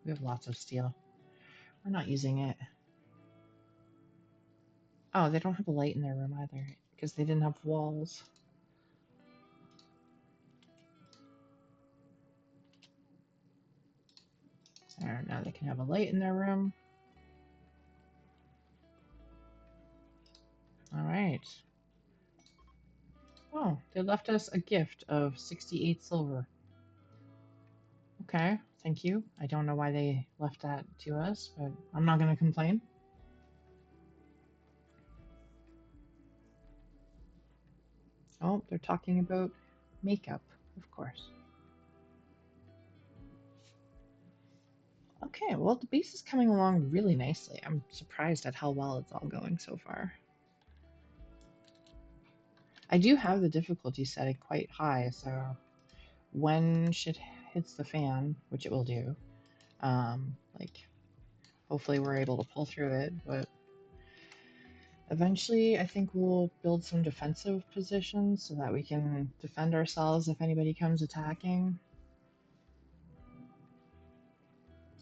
We have lots of steel. We're not using it. Oh, they don't have a light in their room either because they didn't have walls. There, now they can have a light in their room. All right. Oh, they left us a gift of 68 silver. Okay, thank you. I don't know why they left that to us, but I'm not going to complain. Oh, they're talking about makeup, of course. Okay, well, the base is coming along really nicely. I'm surprised at how well it's all going so far. I do have the difficulty setting quite high, so when shit hits the fan, which it will do, like, hopefully we're able to pull through it, but eventually I think we'll build some defensive positions so that we can defend ourselves if anybody comes attacking.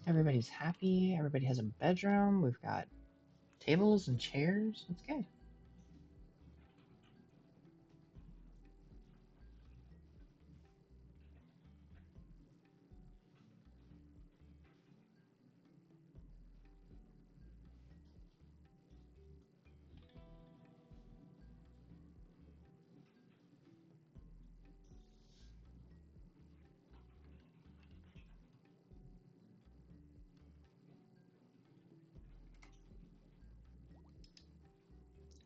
Everybody's happy, everybody has a bedroom, we've got tables and chairs, that's good.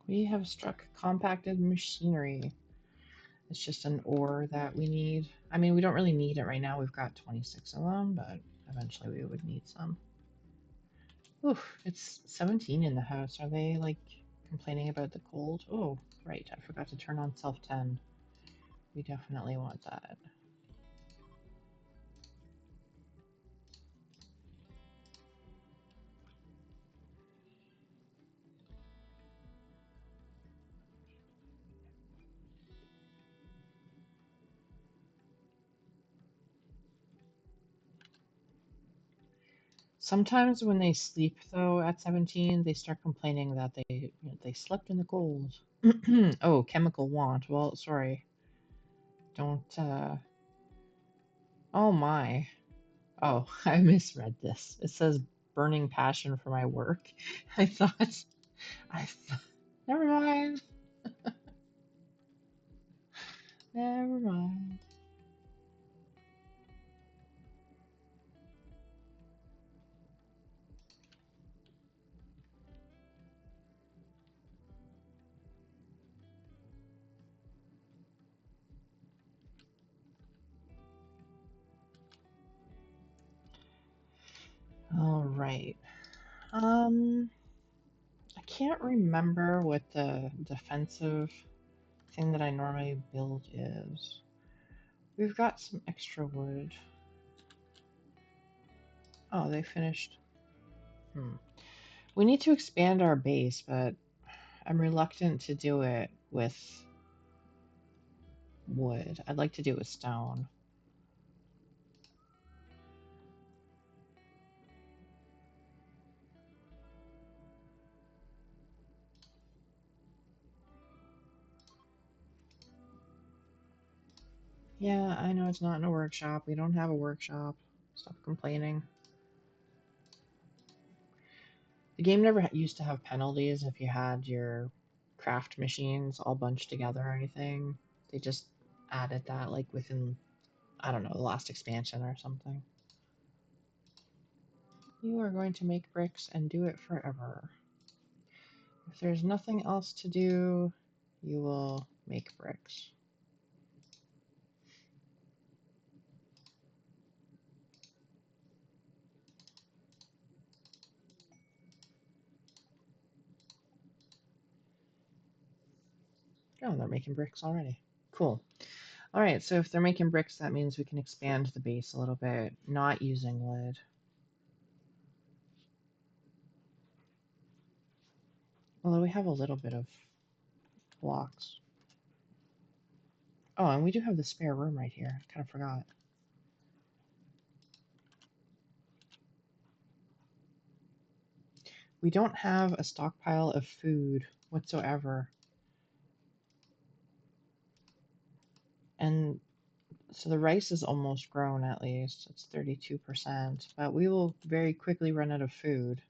We have struck compacted machinery. It's just an ore that we need. I mean, we don't really need it right now. We've got 26 of them, but eventually we would need some. Oof, it's 17 in the house. Are they like complaining about the cold? Oh, right. I forgot to turn on self-tend. We definitely want that. Sometimes when they sleep, though, at 17, they start complaining that they slept in the cold. Oh, chemical want. Well, sorry. Don't, oh my. Oh, I misread this. It says burning passion for my work. I thought, I th never mind. Never mind. All right. I can't remember what the defensive thing that I normally build is. We've got some extra wood. Oh, they finished. Hmm. We need to expand our base, but I'm reluctant to do it with wood. I'd like to do it with stone. Yeah, I know it's not in a workshop. We don't have a workshop. Stop complaining. The game never used to have penalties if you had your craft machines all bunched together or anything. They just added that like within, I don't know, the last expansion or something. You are going to make bricks and do it forever. If there's nothing else to do, you will make bricks. Oh, they're making bricks already. Cool. All right, so if they're making bricks, that means we can expand the base a little bit, not using wood. Although we have a little bit of blocks. Oh, and we do have the spare room right here. I kind of forgot. We don't have a stockpile of food whatsoever. And so the rice is almost grown at least. It's 32%. But we will very quickly run out of food.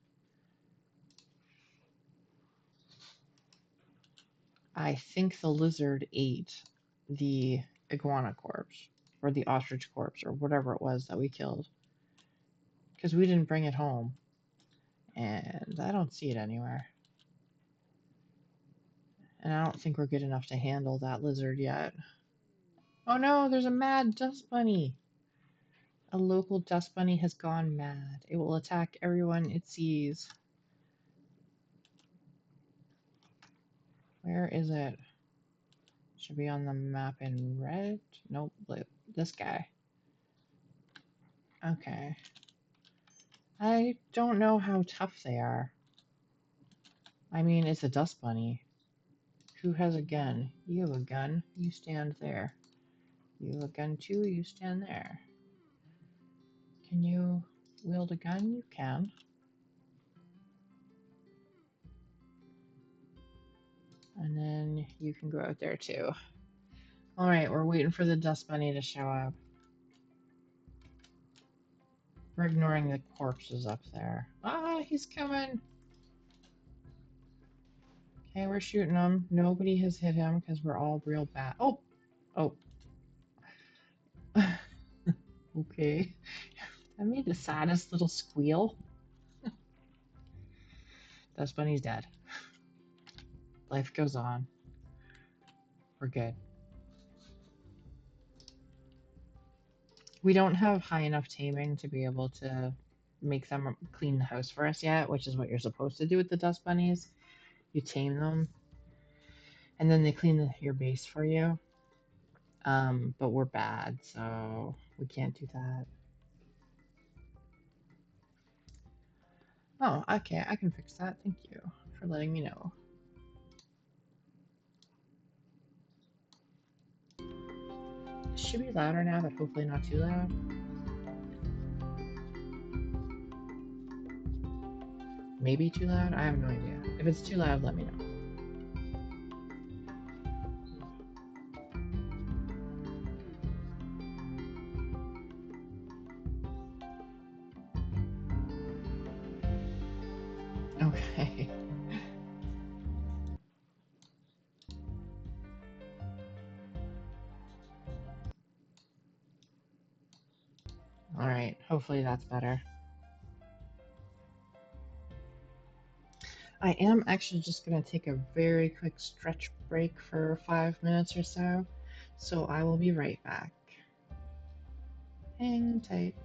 I think the lizard ate the iguana corpse. Or the ostrich corpse. Or whatever it was that we killed. Because we didn't bring it home. And I don't see it anywhere. And I don't think we're good enough to handle that lizard yet. Oh no, there's a mad dust bunny. A local dust bunny has gone mad. It will attack everyone it sees. Where is it? Should be on the map in red? Nope, blue. This guy. Okay. I don't know how tough they are. I mean, it's a dust bunny. Who has a gun? You have a gun. You stand there. You have a gun too. You stand there. Can you wield a gun? You can. And then you can go out there too. Alright, we're waiting for the dust bunny to show up. We're ignoring the corpses up there. Ah, he's coming! Okay, we're shooting him. Nobody has hit him because we're all real bad. Oh! Oh. Okay. I made the saddest little squeal. Dust bunny's dead. Life goes on. We're good. We don't have high enough taming to be able to make them clean the house for us yet, which is what you're supposed to do with the dust bunnies. You tame them, and then they clean your base for you. But we're bad, so we can't do that. Oh, okay, I can fix that. Thank you for letting me know. It should be louder now, but hopefully not too loud. Maybe too loud? I have no idea. If it's too loud, let me know. Okay. Alright, hopefully that's better. I am actually just going to take a very quick stretch break for 5 minutes or so, so I will be right back. Hang tight.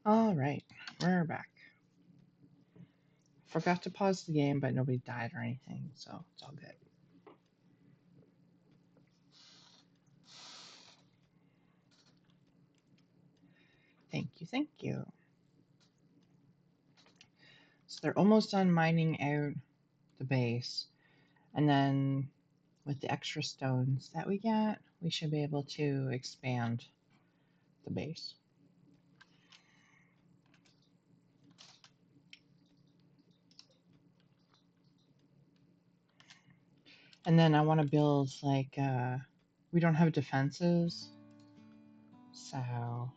All right, we're back. Forgot to pause the game, but nobody died or anything, so it's all good. Thank you, thank you. So they're almost done mining out the base, and then with the extra stones that we get, we should be able to expand the base. And then I want to build like we don't have defenses, so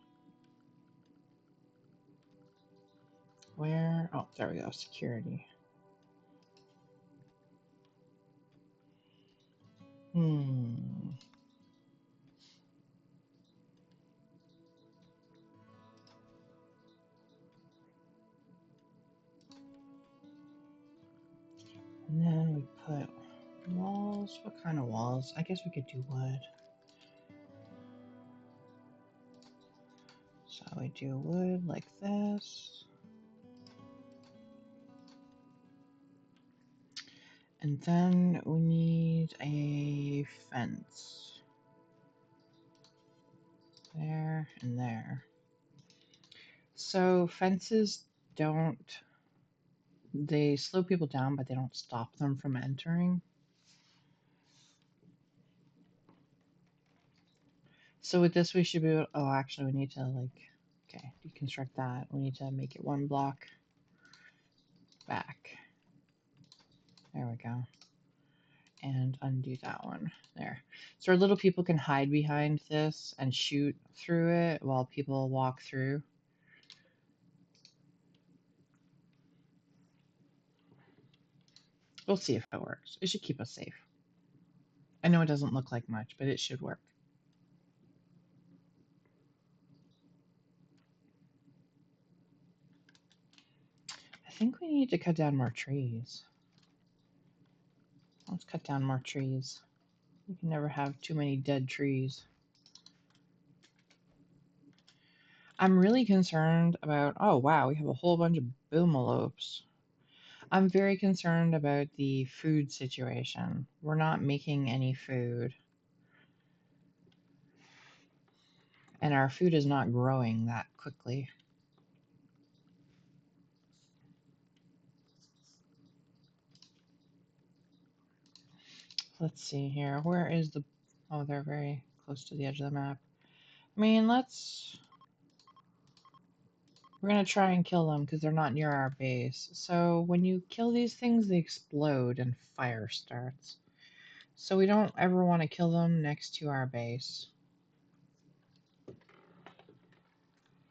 where? Oh, there we go. Security. Hmm. And then we put walls. What kind of walls? I guess we could do wood. So we do wood like this. And then we need a fence. There and there. So fences don't, they slow people down, but they don't stop them from entering. So with this, we should be able, oh, actually, we need to like, okay, deconstruct that. We need to make it one block back. There we go. And undo that one there. So our little people can hide behind this and shoot through it while people walk through. We'll see if it works. It should keep us safe. I know it doesn't look like much, but it should work. I think we need to cut down more trees. Let's cut down more trees. We can never have too many dead trees. I'm really concerned about, oh wow, we have a whole bunch of boomalopes. I'm very concerned about the food situation. We're not making any food. And our food is not growing that quickly. Let's see here. Where is the... Oh, they're very close to the edge of the map. I mean, we're going to try and kill them because they're not near our base. So when you kill these things, they explode and fire starts. So we don't ever want to kill them next to our base.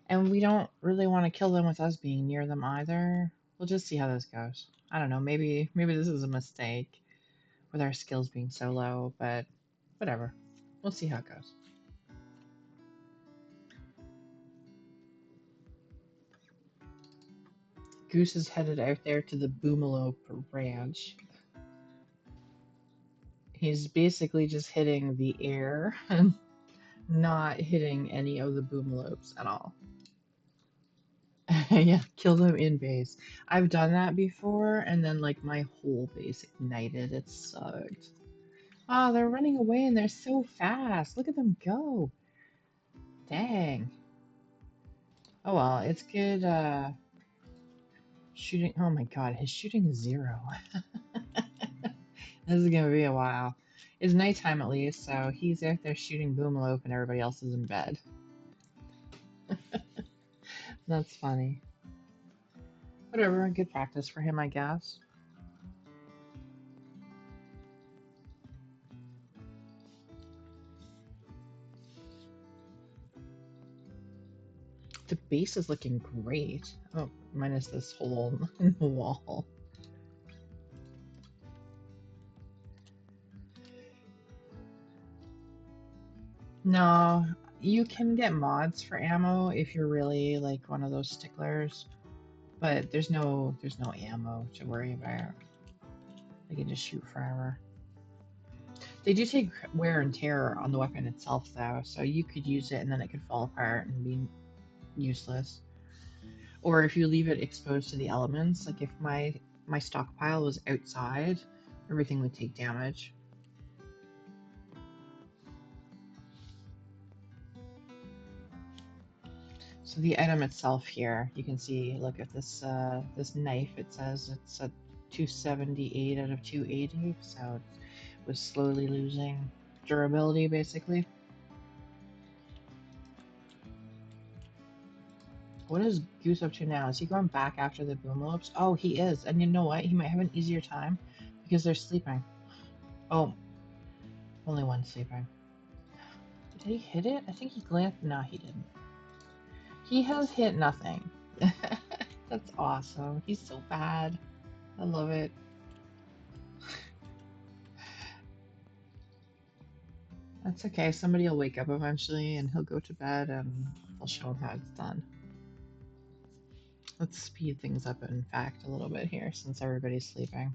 And we don't really want to kill them with us being near them either. We'll just see how this goes. I don't know, maybe this is a mistake with our skills being so low, but whatever. We'll see how it goes. Goose is headed out there to the Boomalope Ranch. He's basically just hitting the air and not hitting any of the Boomalopes at all. Yeah, kill them in base. I've done that before, and then like my whole base ignited. It sucked. Oh, they're running away and they're so fast. Look at them go. Dang. Oh well, it's good shooting. Oh my god, his shooting is 0. This is gonna be a while. It's nighttime at least, so he's out there shooting Boomalope and everybody else is in bed. That's funny. Whatever, good practice for him, I guess. The base is looking great. Oh, minus this hole in the wall. No, you can get mods for ammo if you're really like one of those sticklers, but there's no ammo to worry about. They can just shoot forever. They do take wear and tear on the weapon itself though, so you could use it and then it could fall apart and be useless. Or if you leave it exposed to the elements, like if my stockpile was outside, everything would take damage. So the item itself here, you can see, look at this this knife. It says it's a 278 out of 280, so it was slowly losing durability, basically. What is Goose up to now? Is he going back after the boomlopes? Oh, he is. And you know what? He might have an easier time because they're sleeping. Oh, only one sleeping. Did he hit it? I think he glanced. No, he didn't. He has hit nothing. That's awesome. He's so bad. I love it. That's okay. Somebody will wake up eventually and he'll go to bed and I'll show him how it's done. Let's speed things up, in fact, a little bit here since everybody's sleeping.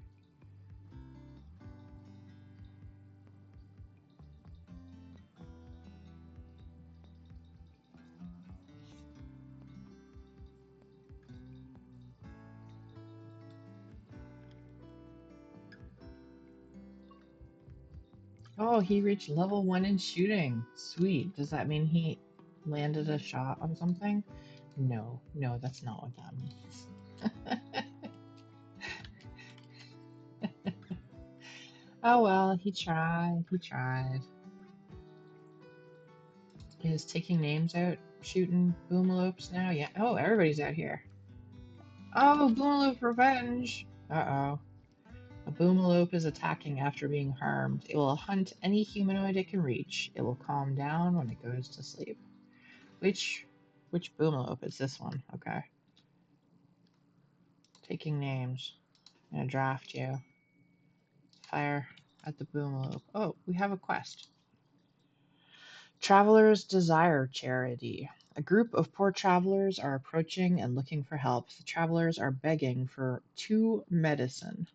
Oh, he reached level 1 in shooting. Sweet. Does that mean he landed a shot on something? No, no, that's not what that means. Oh well, he tried. He tried. Is taking names out shooting boomalopes now? Yeah. Oh, everybody's out here. Oh, boomalope revenge. Uh-oh. A boomalope is attacking after being harmed. It will hunt any humanoid it can reach. It will calm down when it goes to sleep. Which boomalope is this one? Okay. Taking names. I'm gonna draft you. Fire at the boomalope. Oh, we have a quest. Traveler's Desire Charity. A group of poor travelers are approaching and looking for help. The travelers are begging for 2 medicine.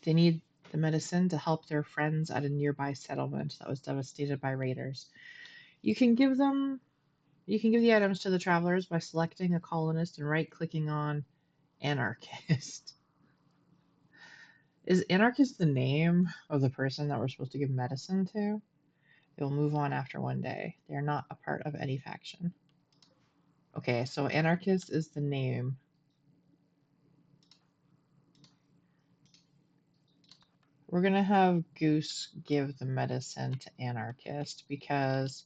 They need the medicine to help their friends at a nearby settlement that was devastated by raiders. You can give the items to the travelers by selecting a colonist and right-clicking on Anarchist. Is Anarchist the name of the person that we're supposed to give medicine to? They will move on after 1 day. They are not a part of any faction. Okay, so Anarchist is the name. We're gonna have Goose give the medicine to Anarchist because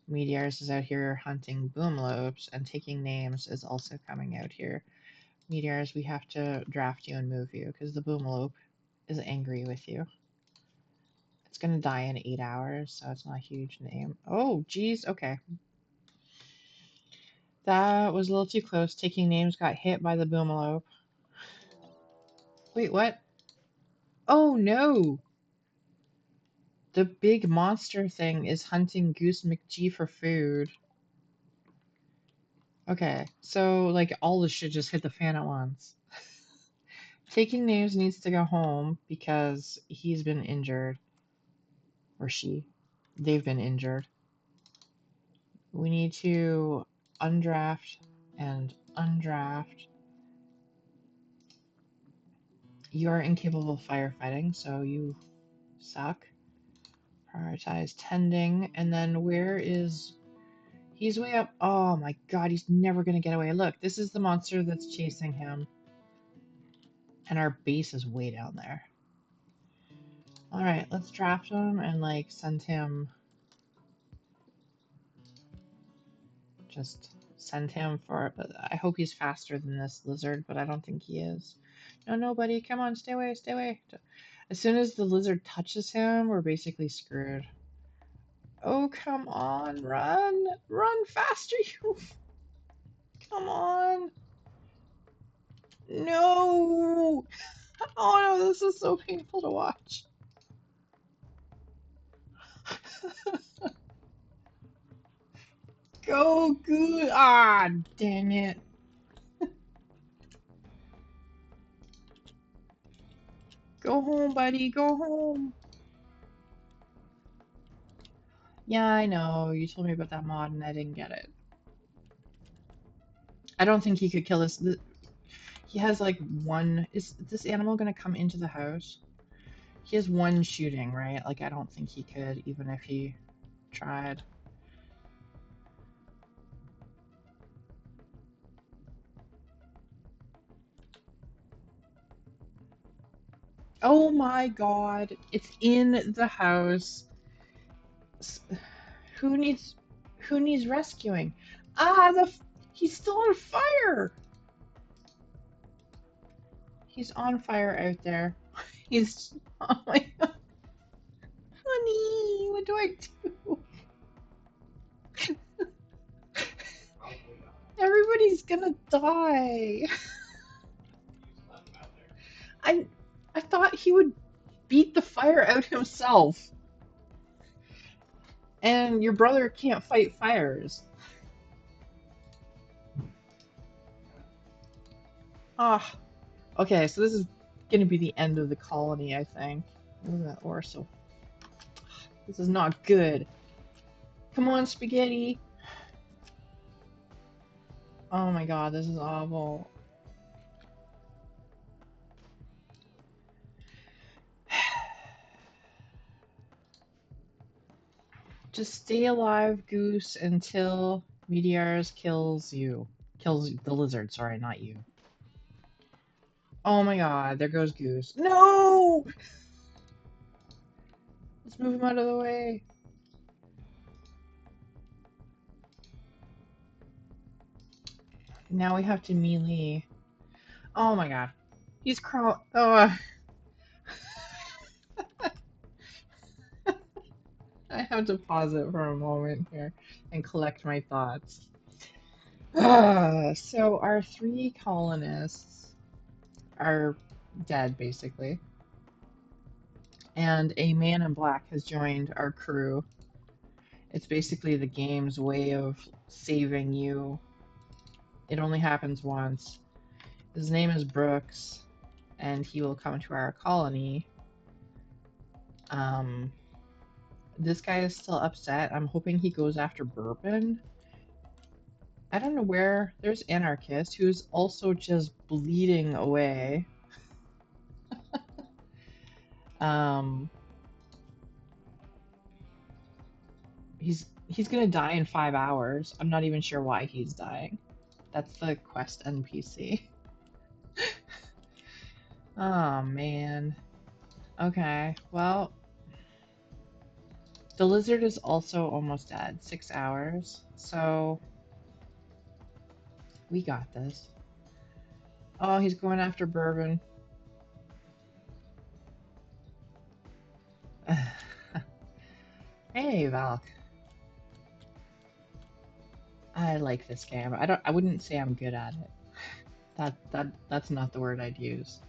Meteors is out here hunting boomlopes, and taking names is also coming out here. Meteors, we have to draft you and move you because the boomlope is angry with you. It's gonna die in 8 hours, so it's not a huge name. Oh, geez, okay. That was a little too close. Taking names got hit by the boomalope. Wait, what? Oh no! The big monster thing is hunting Goose McGee for food. Okay, so like all this shit just hit the fan at once. Taking names needs to go home because he's been injured. Or she. They've been injured. We need to undraft and undraft. You are incapable of firefighting, so you suck. Prioritize tending. And then where is... He's way up. Oh my god, he's never going to get away. Look, this is the monster that's chasing him. And our base is way down there. Alright, let's draft him and like send him... Just send him for... I hope he's faster than this lizard, but I don't think he is. No, no, buddy, come on, stay away, stay away. As soon as the lizard touches him, we're basically screwed. Oh, come on, run! Run faster, you... Come on! No! Oh no, this is so painful to watch. Go, good! Ah, dang it. Go home, buddy, go home. Yeah, I know. You told me about that mod and I didn't get it. I don't think he could kill this. He has like one. Is this animal gonna come into the house? He has one shooting, right? Like, I don't think he could, even if he tried. Oh my god, it's in the house. Who needs who needs rescuing? Ah, he's still on fire. He's on fire out there. He's oh my god, honey, what do I do? Everybody's gonna die. I I thought he would beat the fire out himself. And your brother can't fight fires. Ah, okay, so this is gonna be the end of the colony, I think. Or so. This is not good. Come on, spaghetti. Oh my god, this is awful. Just stay alive, Goose, until Meteors kills you. Kills the lizard, sorry, not you. Oh my god, there goes Goose. No! Let's move him out of the way. Now we have to melee. Oh my god. He's crawl. Oh. I have to pause it for a moment here and collect my thoughts. So our 3 colonists are dead, basically. And a man in black has joined our crew. It's basically the game's way of saving you. It only happens once. His name is Brooks, and he will come to our colony. This guy is still upset. I'm hoping he goes after Bourbon. I don't know where. There's Anarchist, who's also just bleeding away. He's gonna die in 5 hours. I'm not even sure why he's dying. That's the quest NPC. Oh man. Okay, well, the lizard is also almost dead. 6 hours. So we got this. Oh, he's going after Bourbon. Hey, Valk. I like this game. I wouldn't say I'm good at it. That's not the word I'd use.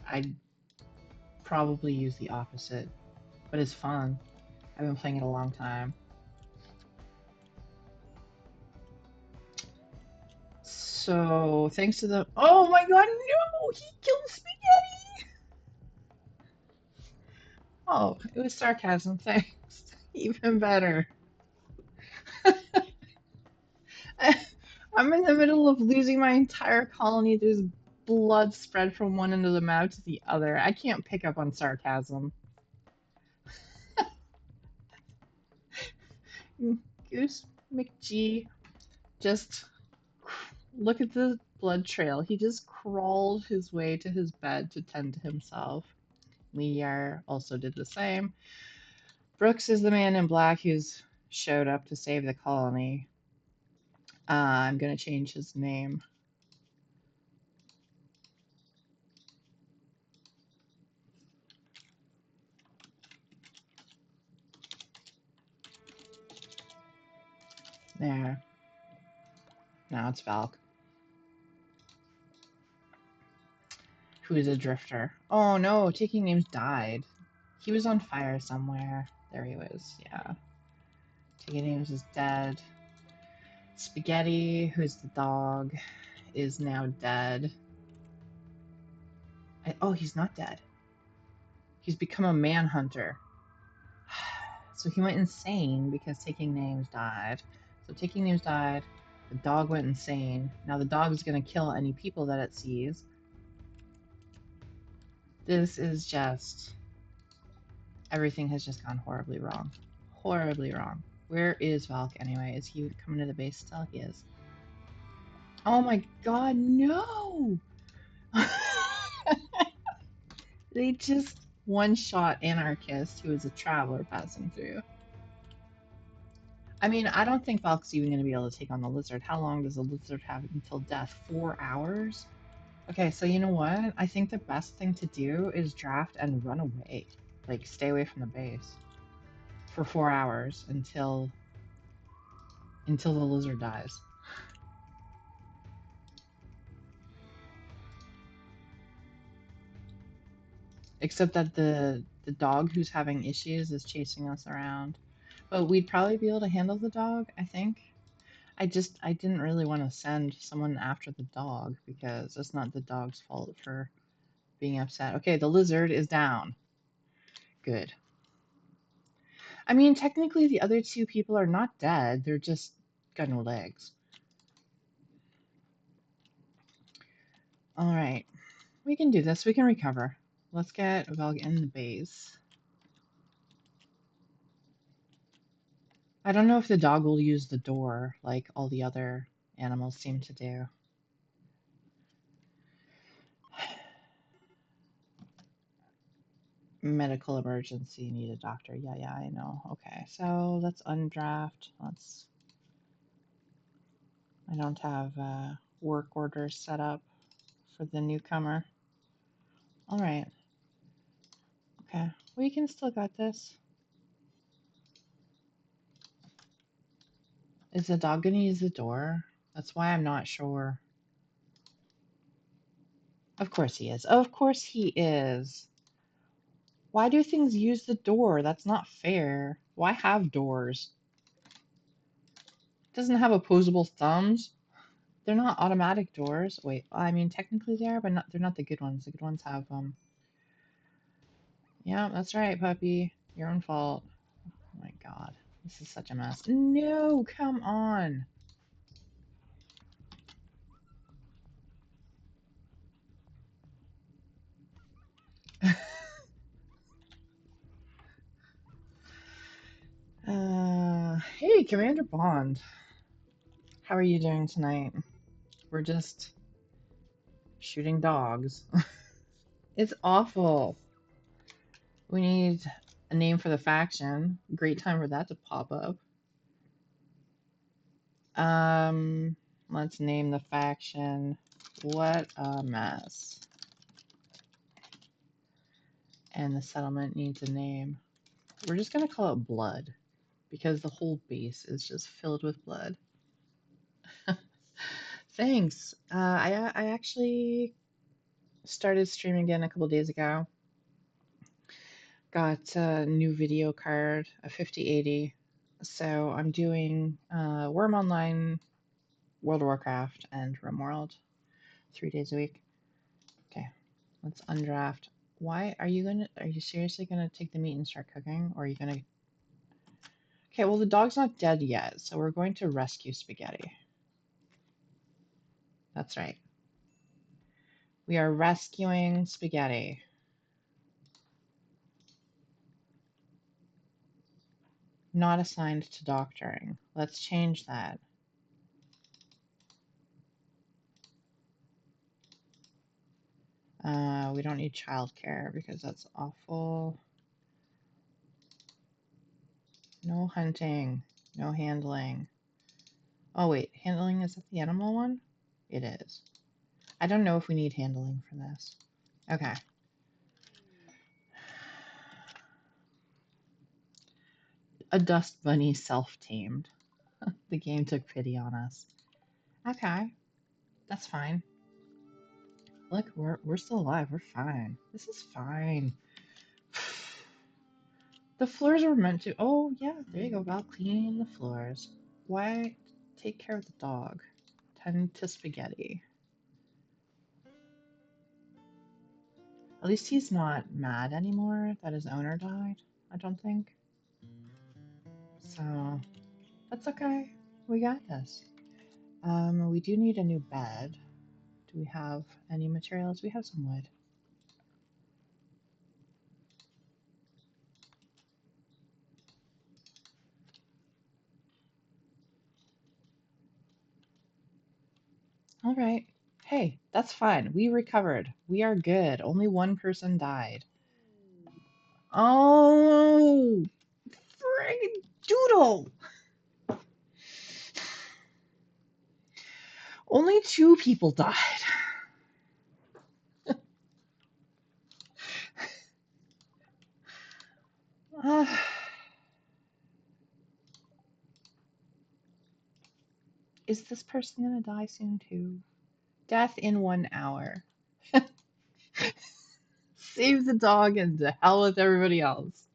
I'd probably use the opposite. But it's fun. I've been playing it a long time. So, thanks to the... Oh my god, no! He killed Spaghetti! Oh, it was sarcasm, thanks. Even better. I'm in the middle of losing my entire colony. There's blood spread from one end of the map to the other. I can't pick up on sarcasm. Goose McG, just look at the blood trail. He just crawled his way to his bed to tend to himself. Lear also did the same. Brooks is the man in black who's showed up to save the colony. I'm gonna change his name. There. Now it's Valk. Who is a drifter. Oh no, Taking Names died. He was on fire somewhere. There he was, yeah. Taking Names is dead. Spaghetti, who's the dog, is now dead. Oh, he's not dead. He's become a manhunter. So he went insane because Taking Names died. So Taking Names died. The dog went insane. Now the dog is going to kill any people that it sees. This is just... Everything has just gone horribly wrong. Horribly wrong. Where is Valk anyway? Is he coming to the base still? He is. Oh my god, no! They just one-shot Anarchist, who is a traveler passing through. I mean, I don't think Valk's even going to be able to take on the lizard. How long does the lizard have until death? 4 hours? Okay, so you know what? I think the best thing to do is draft and run away. Like, stay away from the base for 4 hours until the lizard dies. Except that the dog who's having issues is chasing us around. But we'd probably be able to handle the dog, I think. I didn't really want to send someone after the dog because it's not the dog's fault for being upset. Okay, the lizard is down. Good. I mean, technically the other two people are not dead. They're just got no legs. All right. We can do this. We can recover. Let's get Velg in the base. I don't know if the dog will use the door like all the other animals seem to do. Medical emergency, need a doctor. Yeah, I know. Okay, so let's undraft. I don't have work orders set up for the newcomer. All right. Okay, we can still got this. Is the dog gonna use the door? That's why I'm not sure. Of course he is. Of course he is. Why do things use the door? That's not fair. Why have doors? It doesn't have opposable thumbs. They're not automatic doors. Wait, I mean technically they are, but they're not the good ones. The good ones have Yeah, that's right, puppy. Your own fault. Oh my god. This is such a mess. No, come on. Hey, Commander Bond. How are you doing tonight? We're just shooting dogs. It's awful. We need a name for the faction. Great time for that to pop up. Let's name the faction What a Mess. And the settlement needs a name. We're just gonna call it Blood because the whole base is just filled with blood. Thanks. I actually started streaming again a couple days ago. Got a new video card, a 5080. So I'm doing Worm Online, World of Warcraft, and RimWorld 3 days a week. Okay, let's undraft. Why are you seriously gonna take the meat and start cooking? Or are you gonna... Okay, well the dog's not dead yet, so we're going to rescue Spaghetti. That's right. We are rescuing Spaghetti. Not assigned to doctoring. Let's change that. We don't need childcare because that's awful. No hunting. No handling. Oh wait, handling, is that the animal one? It is. I don't know if we need handling for this. Okay. A dust bunny self-tamed. The game took pity on us. Okay. That's fine. Look, we're still alive. We're fine. This is fine. The floors were meant to... Oh, yeah, there you go, Val. Cleaning the floors. Why take care of the dog? Tend to Spaghetti. At least he's not mad anymore that his owner died, I don't think. So, that's okay. We got this. We do need a new bed. Do we have any materials? We have some wood. All right. Hey, that's fine. We recovered. We are good. Only one person died. Oh, friggin' doodle. Only two people died. Uh, is this person gonna die soon too? Death in 1 hour. Save the dog and to hell with everybody else.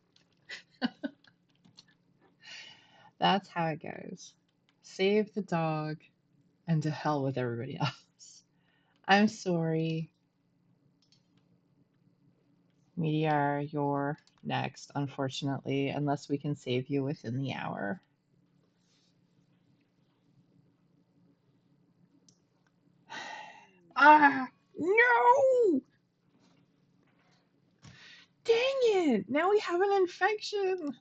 That's how it goes. Save the dog and to hell with everybody else. I'm sorry. Meteor, you're next, unfortunately, unless we can save you within the hour. Ah, no! Dang it! Now we have an infection!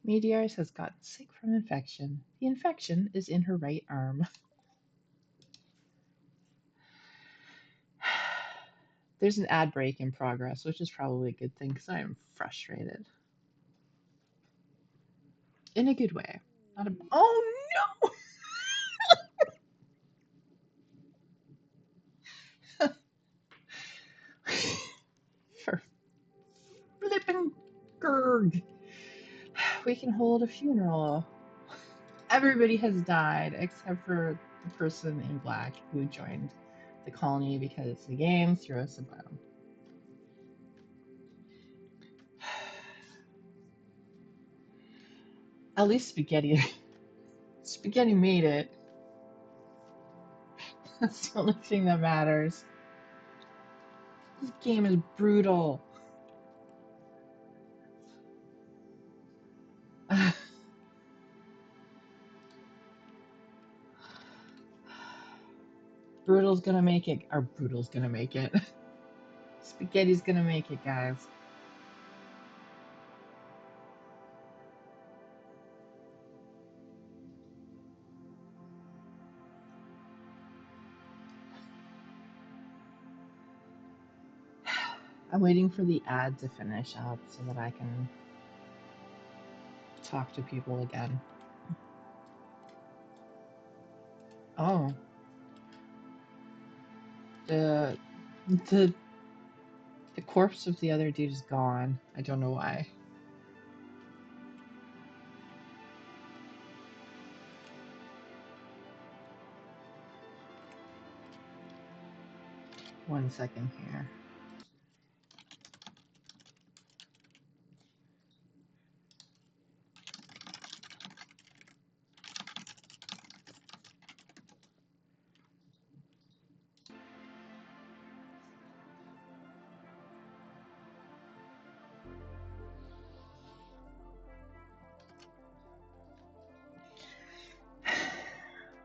Meteors has gotten sick from infection. The infection is in her right arm. There's an ad break in progress, which is probably a good thing because I am frustrated. In a good way. Not a. Oh no! For flippin' Gurg. We can hold a funeral. Everybody has died except for the person in black who joined the colony because the game threw us a bone. At least Spaghetti made it. That's the only thing that matters. This game is brutal. Brutal's gonna make it. Or Brutal's gonna make it. Spaghetti's gonna make it, guys. I'm waiting for the ad to finish up so that I can talk to people again. Oh, the the the corpse of the other dude is gone. I don't know why. One second here.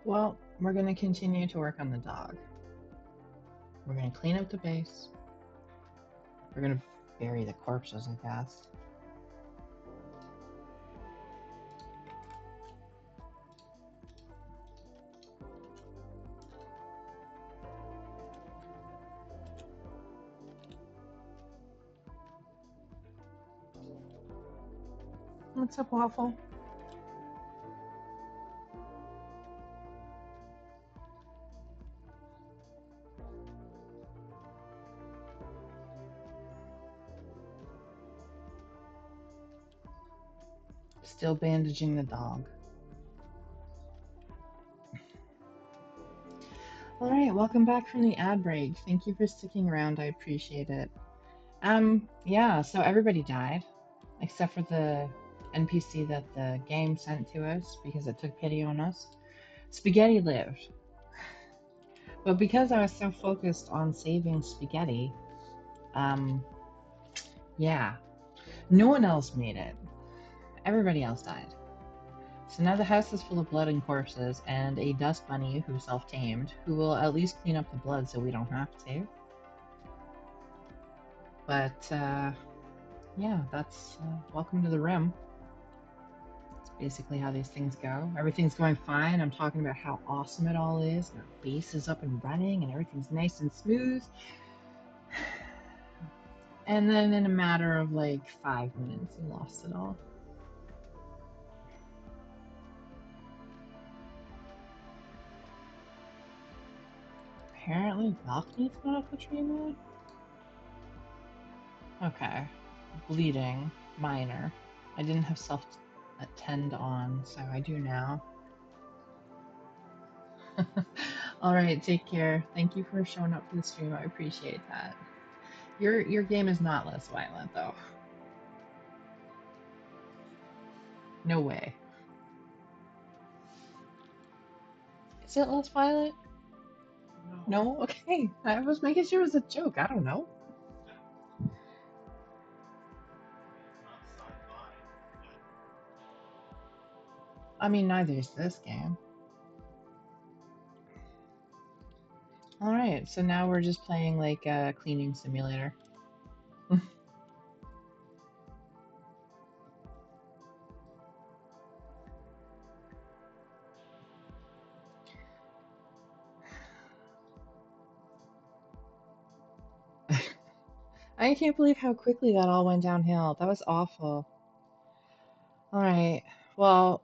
Well, we're gonna continue to work on the dog. We're gonna clean up the base. We're gonna bury the corpses, I guess. What's up, Waffle? Still bandaging the dog. All right, welcome back from the ad break. Thank you for sticking around. I appreciate it. Yeah, so everybody died except for the NPC that the game sent to us because it took pity on us. Spaghetti lived. But because I was so focused on saving Spaghetti, um, yeah, no one else made it. Everybody else died. So now the house is full of blood and corpses, and a dust bunny who self-tamed, who will at least clean up the blood so we don't have to. But, yeah, that's welcome to the Rim. That's basically how these things go. Everything's going fine. I'm talking about how awesome it all is. Our base is up and running, and everything's nice and smooth. And then in a matter of like 5 minutes, we lost it all. Apparently, balcony's not up the tree mode. Okay. Bleeding. Minor. I didn't have self-attend on, so I do now. Alright, take care. Thank you for showing up for the stream. I appreciate that. Your game is not less violent, though. No way. Is it less violent? No? Okay. I was making sure it was a joke. I don't know. I mean, neither is this game. Alright, so now we're just playing like a cleaning simulator. I can't believe how quickly that all went downhill. That was awful. Alright, well,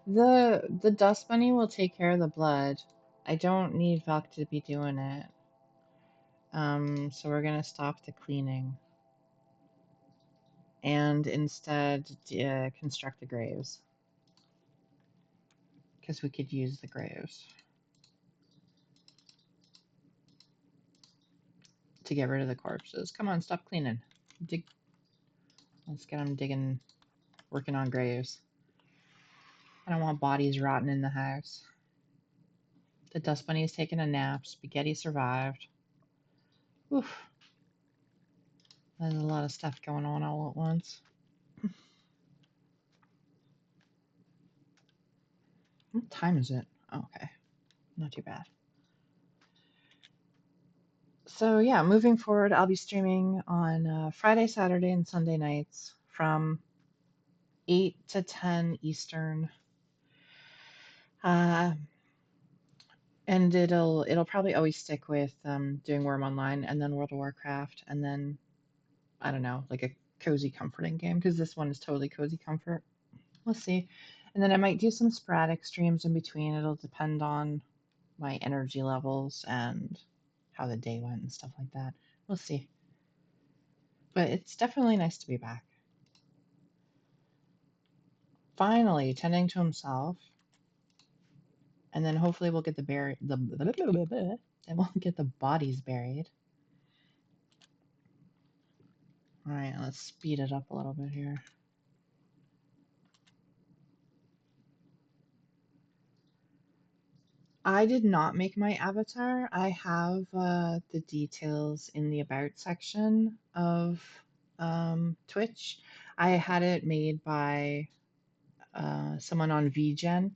the dust bunny will take care of the blood. I don't need Valk to be doing it. So we're gonna stop the cleaning and instead construct the graves because we could use the graves to get rid of the corpses. Come on, stop cleaning. Dig. Let's get them digging, working on graves. I don't want bodies rotting in the house. The dust bunny is taking a nap. Spaghetti survived. Oof. There's a lot of stuff going on all at once. What time is it? Oh, okay. Not too bad. So, yeah, moving forward, I'll be streaming on Friday, Saturday, and Sunday nights from 8 to 10 Eastern. Uh, and it'll probably always stick with doing Worm Online and then World of Warcraft and then, I don't know, like a cozy comforting game because this one is totally cozy comfort. We'll see. And then I might do some sporadic streams in between. It'll depend on my energy levels and how the day went and stuff like that. We'll see. But it's definitely nice to be back. Finally, tending to himself. And then hopefully we'll get then we'll get the bodies buried. All right, let's speed it up a little bit here. I did not make my avatar. I have the details in the about section of Twitch. I had it made by someone on VGen,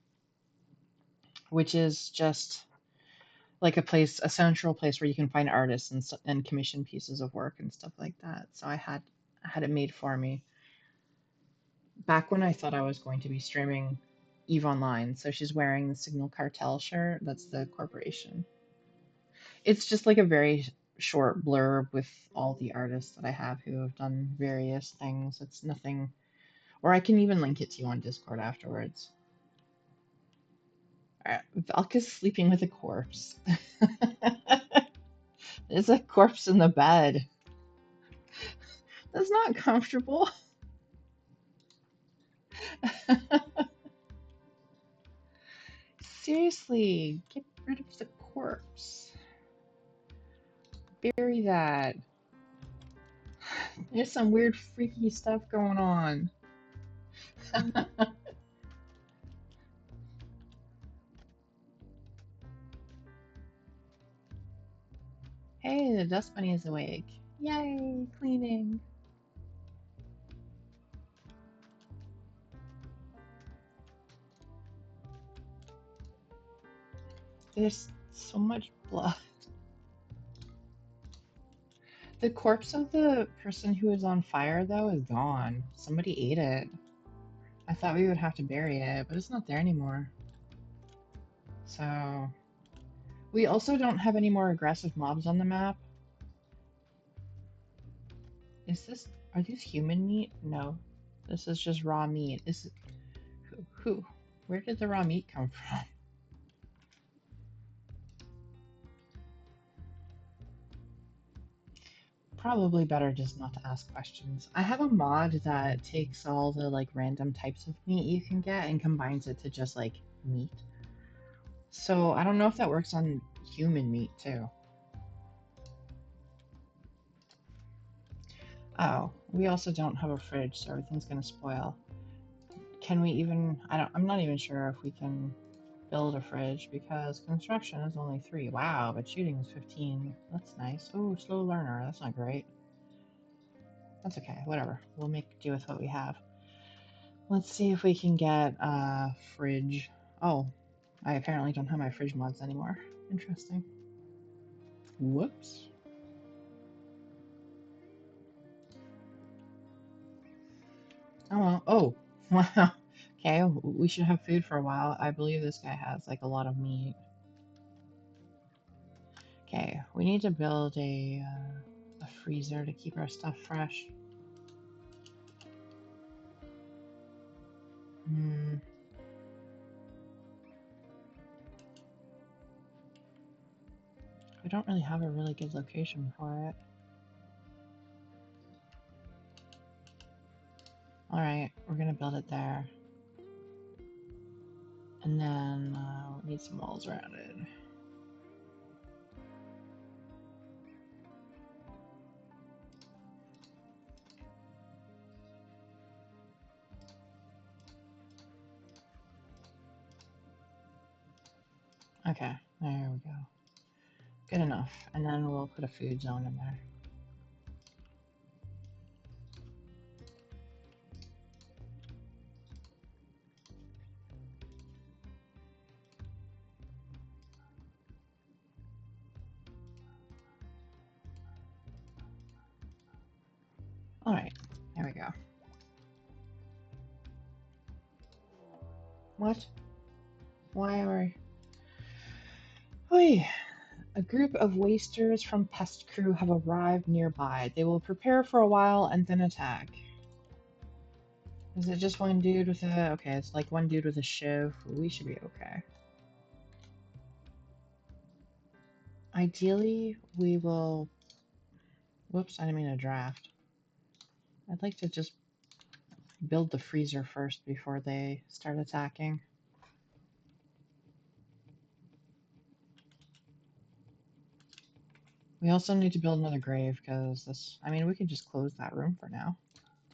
which is just like a central place where you can find artists and commission pieces of work and stuff like that. So I had it made for me back when I thought I was going to be streaming Eve Online. So she's wearing the Signal Cartel shirt. That's the corporation. It's just like a very short blurb with all the artists that I have who have done various things. It's nothing, or I can even link it to you on Discord afterwards. All right, Valka's sleeping with a corpse. There's a corpse in the bed. That's not comfortable. Seriously, get rid of the corpse. Bury that. There's some weird, freaky stuff going on. Hey, the dust bunny is awake. Yay, cleaning. There's so much blood. The corpse of the person who was on fire, though, is gone. Somebody ate it. I thought we would have to bury it, but it's not there anymore. So, we also don't have any more aggressive mobs on the map. Are these human meat? No. This is just raw meat. Where did the raw meat come from? Probably better just not to ask questions. I have a mod that takes all the like random types of meat you can get and combines it to just like meat. So I don't know if that works on human meat too. Oh, we also don't have a fridge, so everything's gonna spoil. Can we even, I'm not even sure if we can build a fridge because construction is only 3. Wow, but shooting is 15. That's nice. Oh, slow learner. That's not great. That's okay. Whatever. We'll make do with what we have. Let's see if we can get a fridge. Oh, I apparently don't have my fridge mods anymore. Interesting. Whoops. Oh, well. Oh, wow. Okay, we should have food for a while. I believe this guy has like a lot of meat. Okay, we need to build a freezer to keep our stuff fresh. Hmm. We don't really have a really good location for it. Alright, we're gonna build it there. And then we need some walls around it. Okay, there we go. Good enough. And then we'll put a food zone in there. Alright, there we go. What? Why are... Oy. A group of wasters from Pest Crew have arrived nearby. They will prepare for a while and then attack. Is it just one dude with a... Okay, it's like one dude with a shiv. We should be okay. Ideally, we will... Whoops, I didn't mean to draft. I'd like to just build the freezer first before they start attacking. We also need to build another grave because this... I mean, we could just close that room for now.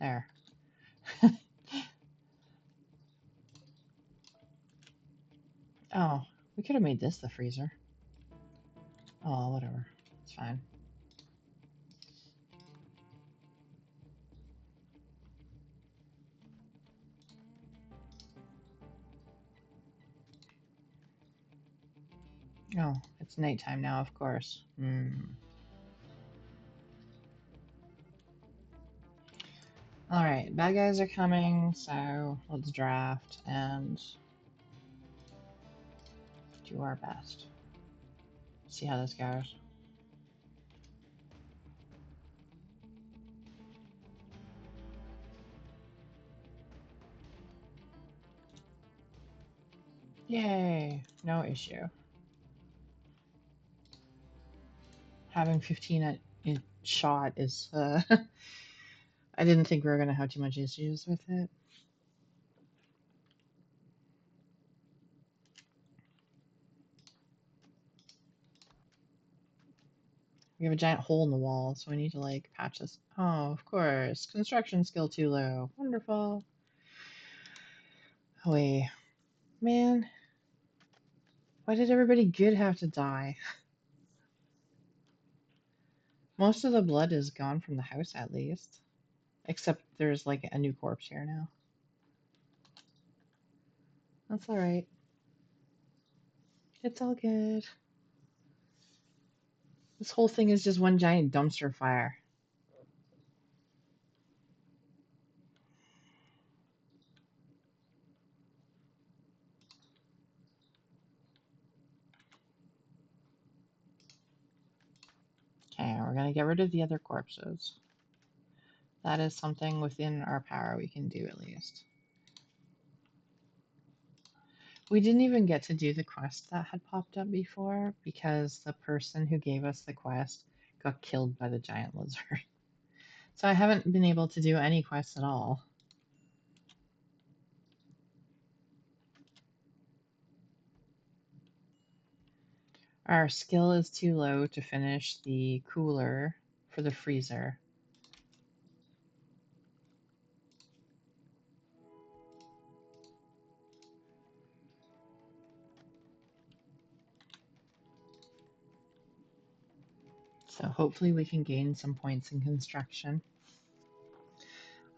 There. Oh, we could have made this the freezer. Oh, whatever. It's fine. Oh, it's nighttime now, of course. Alright, bad guys are coming, so let's draft and do our best. See how this goes. Yay! No issue. Having 15 in shot is, I didn't think we were going to have too much issues with it. We have a giant hole in the wall, so we need to, like, patch this. Oh, of course. Construction skill too low. Wonderful. Oh, wait. Man. Why did everybody good have to die? Most of the blood is gone from the house, at least. Except there's like a new corpse here now. That's alright. It's all good. This whole thing is just one giant dumpster fire. Okay, we're gonna get rid of the other corpses. That is something within our power we can do at least. We didn't even get to do the quest that had popped up before because the person who gave us the quest got killed by the giant lizard. So I haven't been able to do any quests at all. Our skill is too low to finish the cooler for the freezer. So hopefully we can gain some points in construction.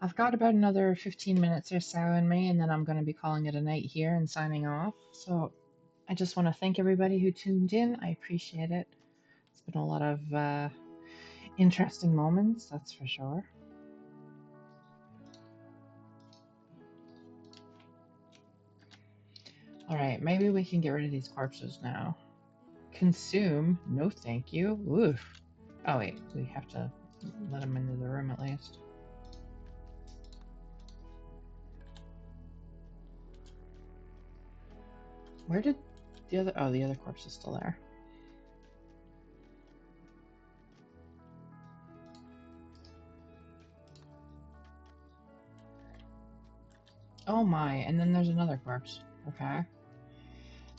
I've got about another 15 minutes or so in me, and then I'm going to be calling it a night here and signing off. So I just want to thank everybody who tuned in. I appreciate it. It's been a lot of interesting moments, that's for sure. Alright, maybe we can get rid of these corpses now. Consume? No thank you. Oof. Oh wait, we have to let them into the room at least. Where did the other... Oh, the other corpse is still there. Oh my, and then there's another corpse. Okay.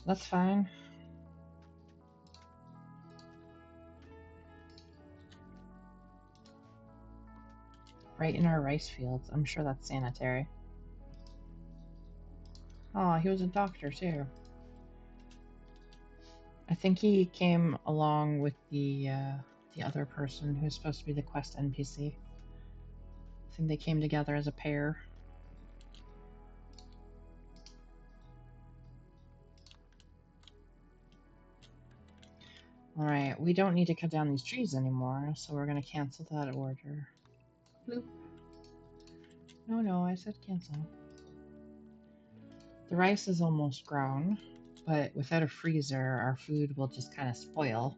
That's fine. Right in our rice fields. I'm sure that's sanitary. Oh, he was a doctor too. I think he came along with the other person who's supposed to be the quest NPC. I think they came together as a pair. Alright, we don't need to cut down these trees anymore, so we're going to cancel that order. Bloop. No, I said cancel. The rice is almost grown, but without a freezer, our food will just kind of spoil.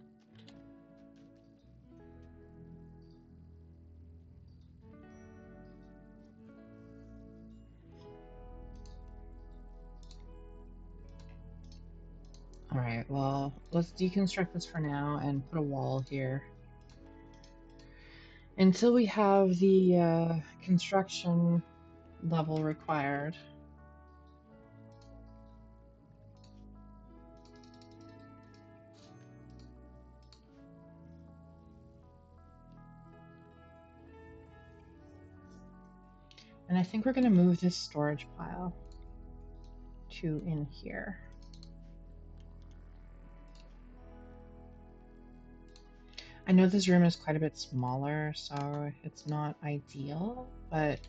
Alright, well, let's deconstruct this for now and put a wall here. Until we have the construction level required. And I think we're going to move this storage pile to in here. I know this room is quite a bit smaller, so it's not ideal, but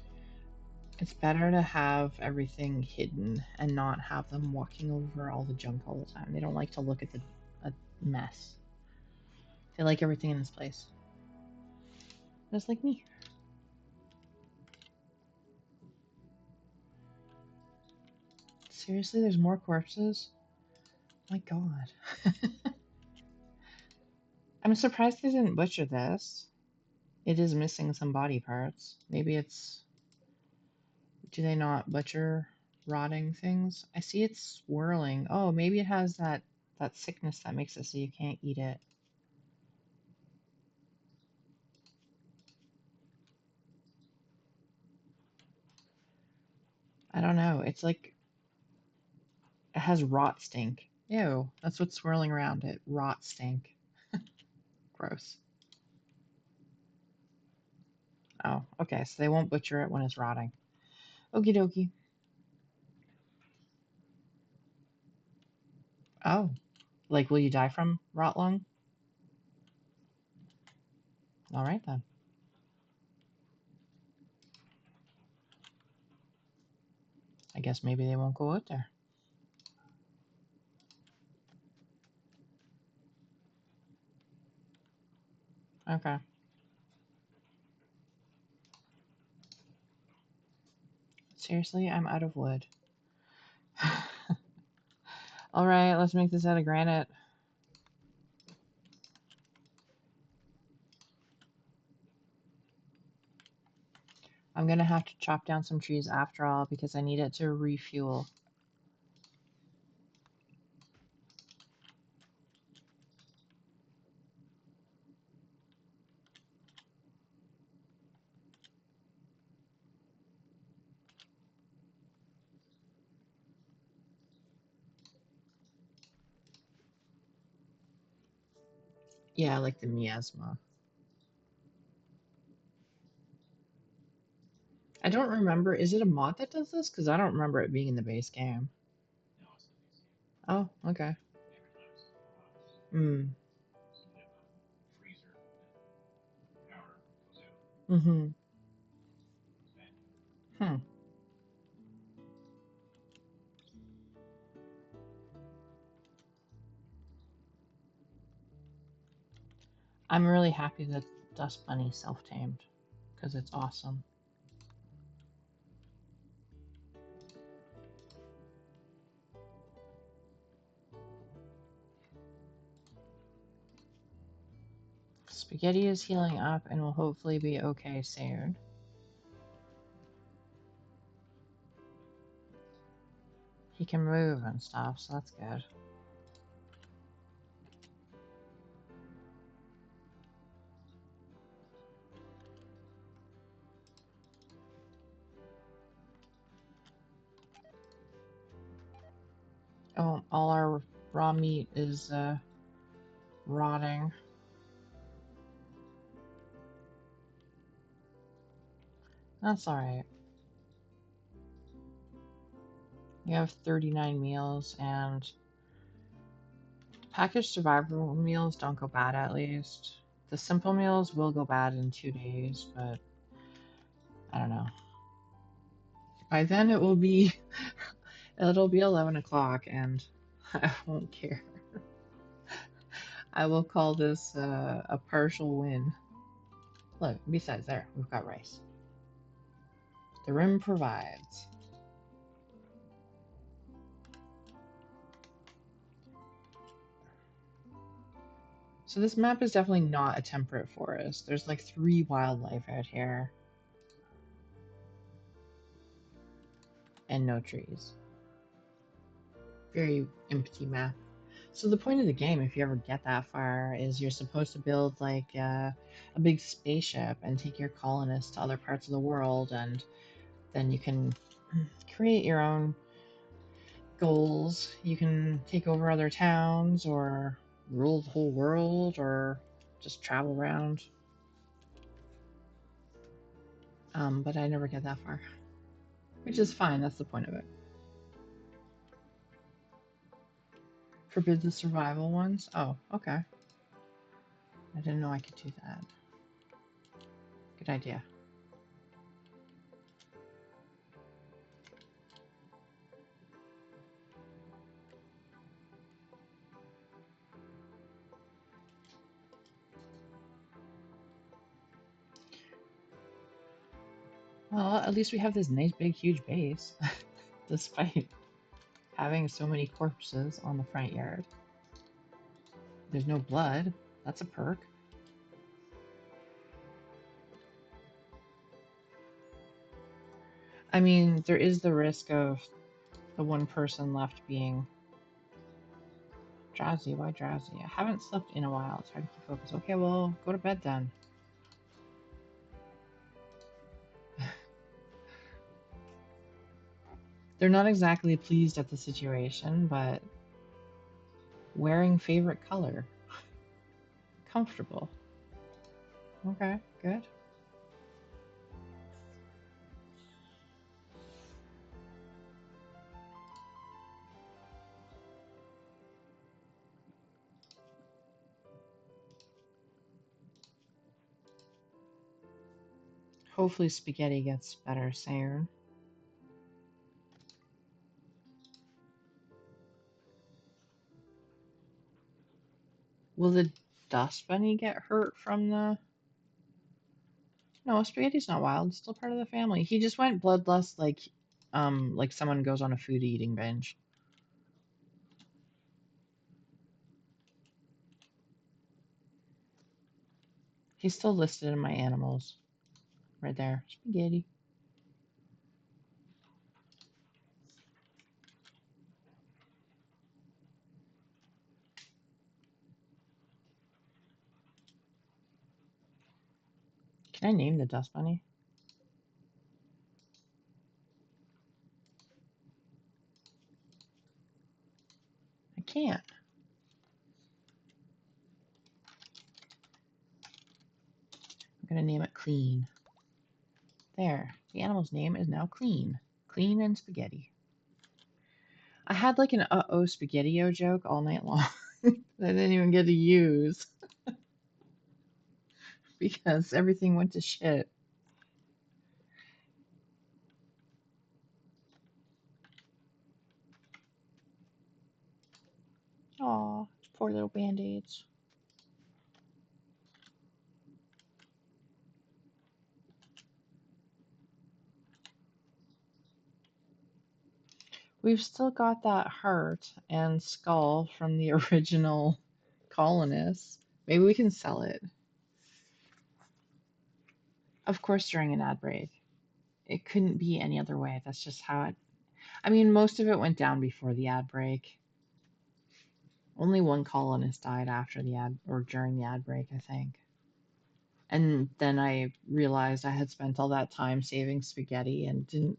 it's better to have everything hidden and not have them walking over all the junk all the time. They don't like to look at a mess. They like everything in its place. Just like me. Seriously, there's more corpses? My god. I'm surprised they didn't butcher this. It is missing some body parts. Maybe it's... Do they not butcher rotting things? I see it swirling. Oh, maybe it has that sickness that makes it so you can't eat it. I don't know. It's like... It has rot stink. Ew, that's what's swirling around it. Rot stink. Gross. Oh, okay, so they won't butcher it when it's rotting. Okie dokie. Oh, like will you die from rot lung? All right then. I guess maybe they won't go out there. Okay. Seriously, I'm out of wood. All right, let's make this out of granite. I'm gonna have to chop down some trees after all because I need it to refuel. Yeah, like the miasma. I don't remember. Is it a mod that does this? Because I don't remember it being in the base game. Oh, okay. Hmm. Mm-hmm. Hmm. I'm really happy that Dust Bunny self-tamed because it's awesome. Spaghetti is healing up and will hopefully be okay soon. He can move and stuff, so that's good. Oh, all our raw meat is rotting. That's alright. We have 39 meals, and packaged survival meals don't go bad at least. The simple meals will go bad in 2 days, but I don't know. By then it'll be 11 o'clock and I won't care. I will call this a partial win. Look, besides there, we've got rice. The rim provides. So this map is definitely not a temperate forest. There's like 3 wildlife out here. And no trees. Very empty map. So the point of the game, if you ever get that far, is you're supposed to build like a big spaceship and take your colonists to other parts of the world, and then you can create your own goals. You can take over other towns or rule the whole world or just travel around. But I never get that far, which is fine. That's the point of it. Forbid the survival ones. Oh, okay. I didn't know I could do that. Good idea. Well, at least we have this nice big huge base, despite having so many corpses on the front yard. There's no blood. That's a perk. I mean, there is the risk of the one person left being drowsy. Why drowsy? I haven't slept in a while. It's hard to keep focus. Okay, well, go to bed then. They're not exactly pleased at the situation, but wearing favorite color. Comfortable. Okay, good. Hopefully spaghetti gets better soon. Will the dust bunny get hurt from the... No, spaghetti's not wild. It's still part of the family. He just went bloodlust like someone goes on a food eating binge. He's still listed in my animals. Right there. Spaghetti. Can I name the dust bunny? I can't. I'm gonna name it Clean. There. The animal's name is now Clean. Clean and Spaghetti. I had like an uh-oh spaghetti-o joke all night long that I didn't even get to use because everything went to shit. Aw, poor little band-aids. We've still got that heart and skull from the original colonists. Maybe we can sell it. Of course, during an ad break. It couldn't be any other way. That's just how it. I mean, most of it went down before the ad break. Only one colonist died after the ad or during the ad break, I think. And then I realized I had spent all that time saving spaghetti and didn't.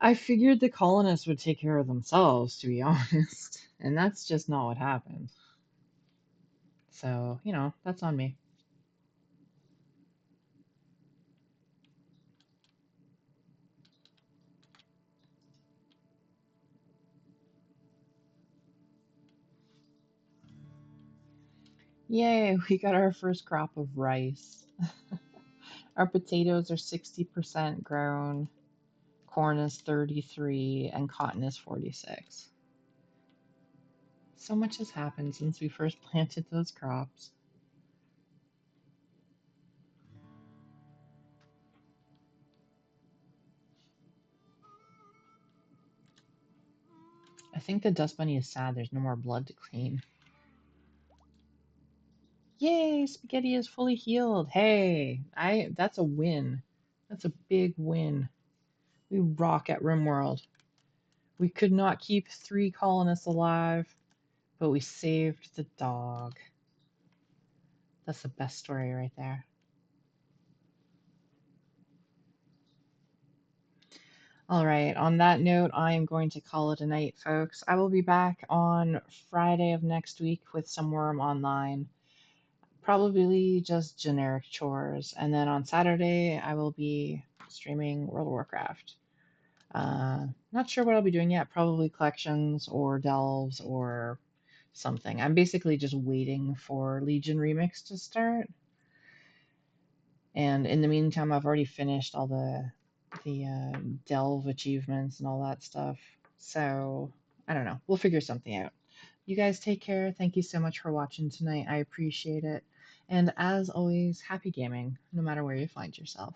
I figured the colonists would take care of themselves, to be honest. And that's just not what happened. So, that's on me. Yay, we got our first crop of rice. Our potatoes are 60% grown, corn is 33, and cotton is 46. So much has happened since we first planted those crops. I think the dust bunny is sad there's no more blood to clean. Yay, spaghetti is fully healed. Hey, that's a win. That's a big win. We rock at RimWorld. We could not keep 3 colonists alive, but we saved the dog. That's the best story right there. All right, on that note, I am going to call it a night, folks. I will be back on Friday of next week with some Worm Online, probably just generic chores. And then on Saturday, I will be streaming World of Warcraft. Not sure what I'll be doing yet, probably collections or delves or something. I'm basically just waiting for Legion Remix to start. And in the meantime, I've already finished all the delve achievements and all that stuff. So I don't know. We'll figure something out. You guys take care. Thank you so much for watching tonight. I appreciate it. And as always, happy gaming, no matter where you find yourself.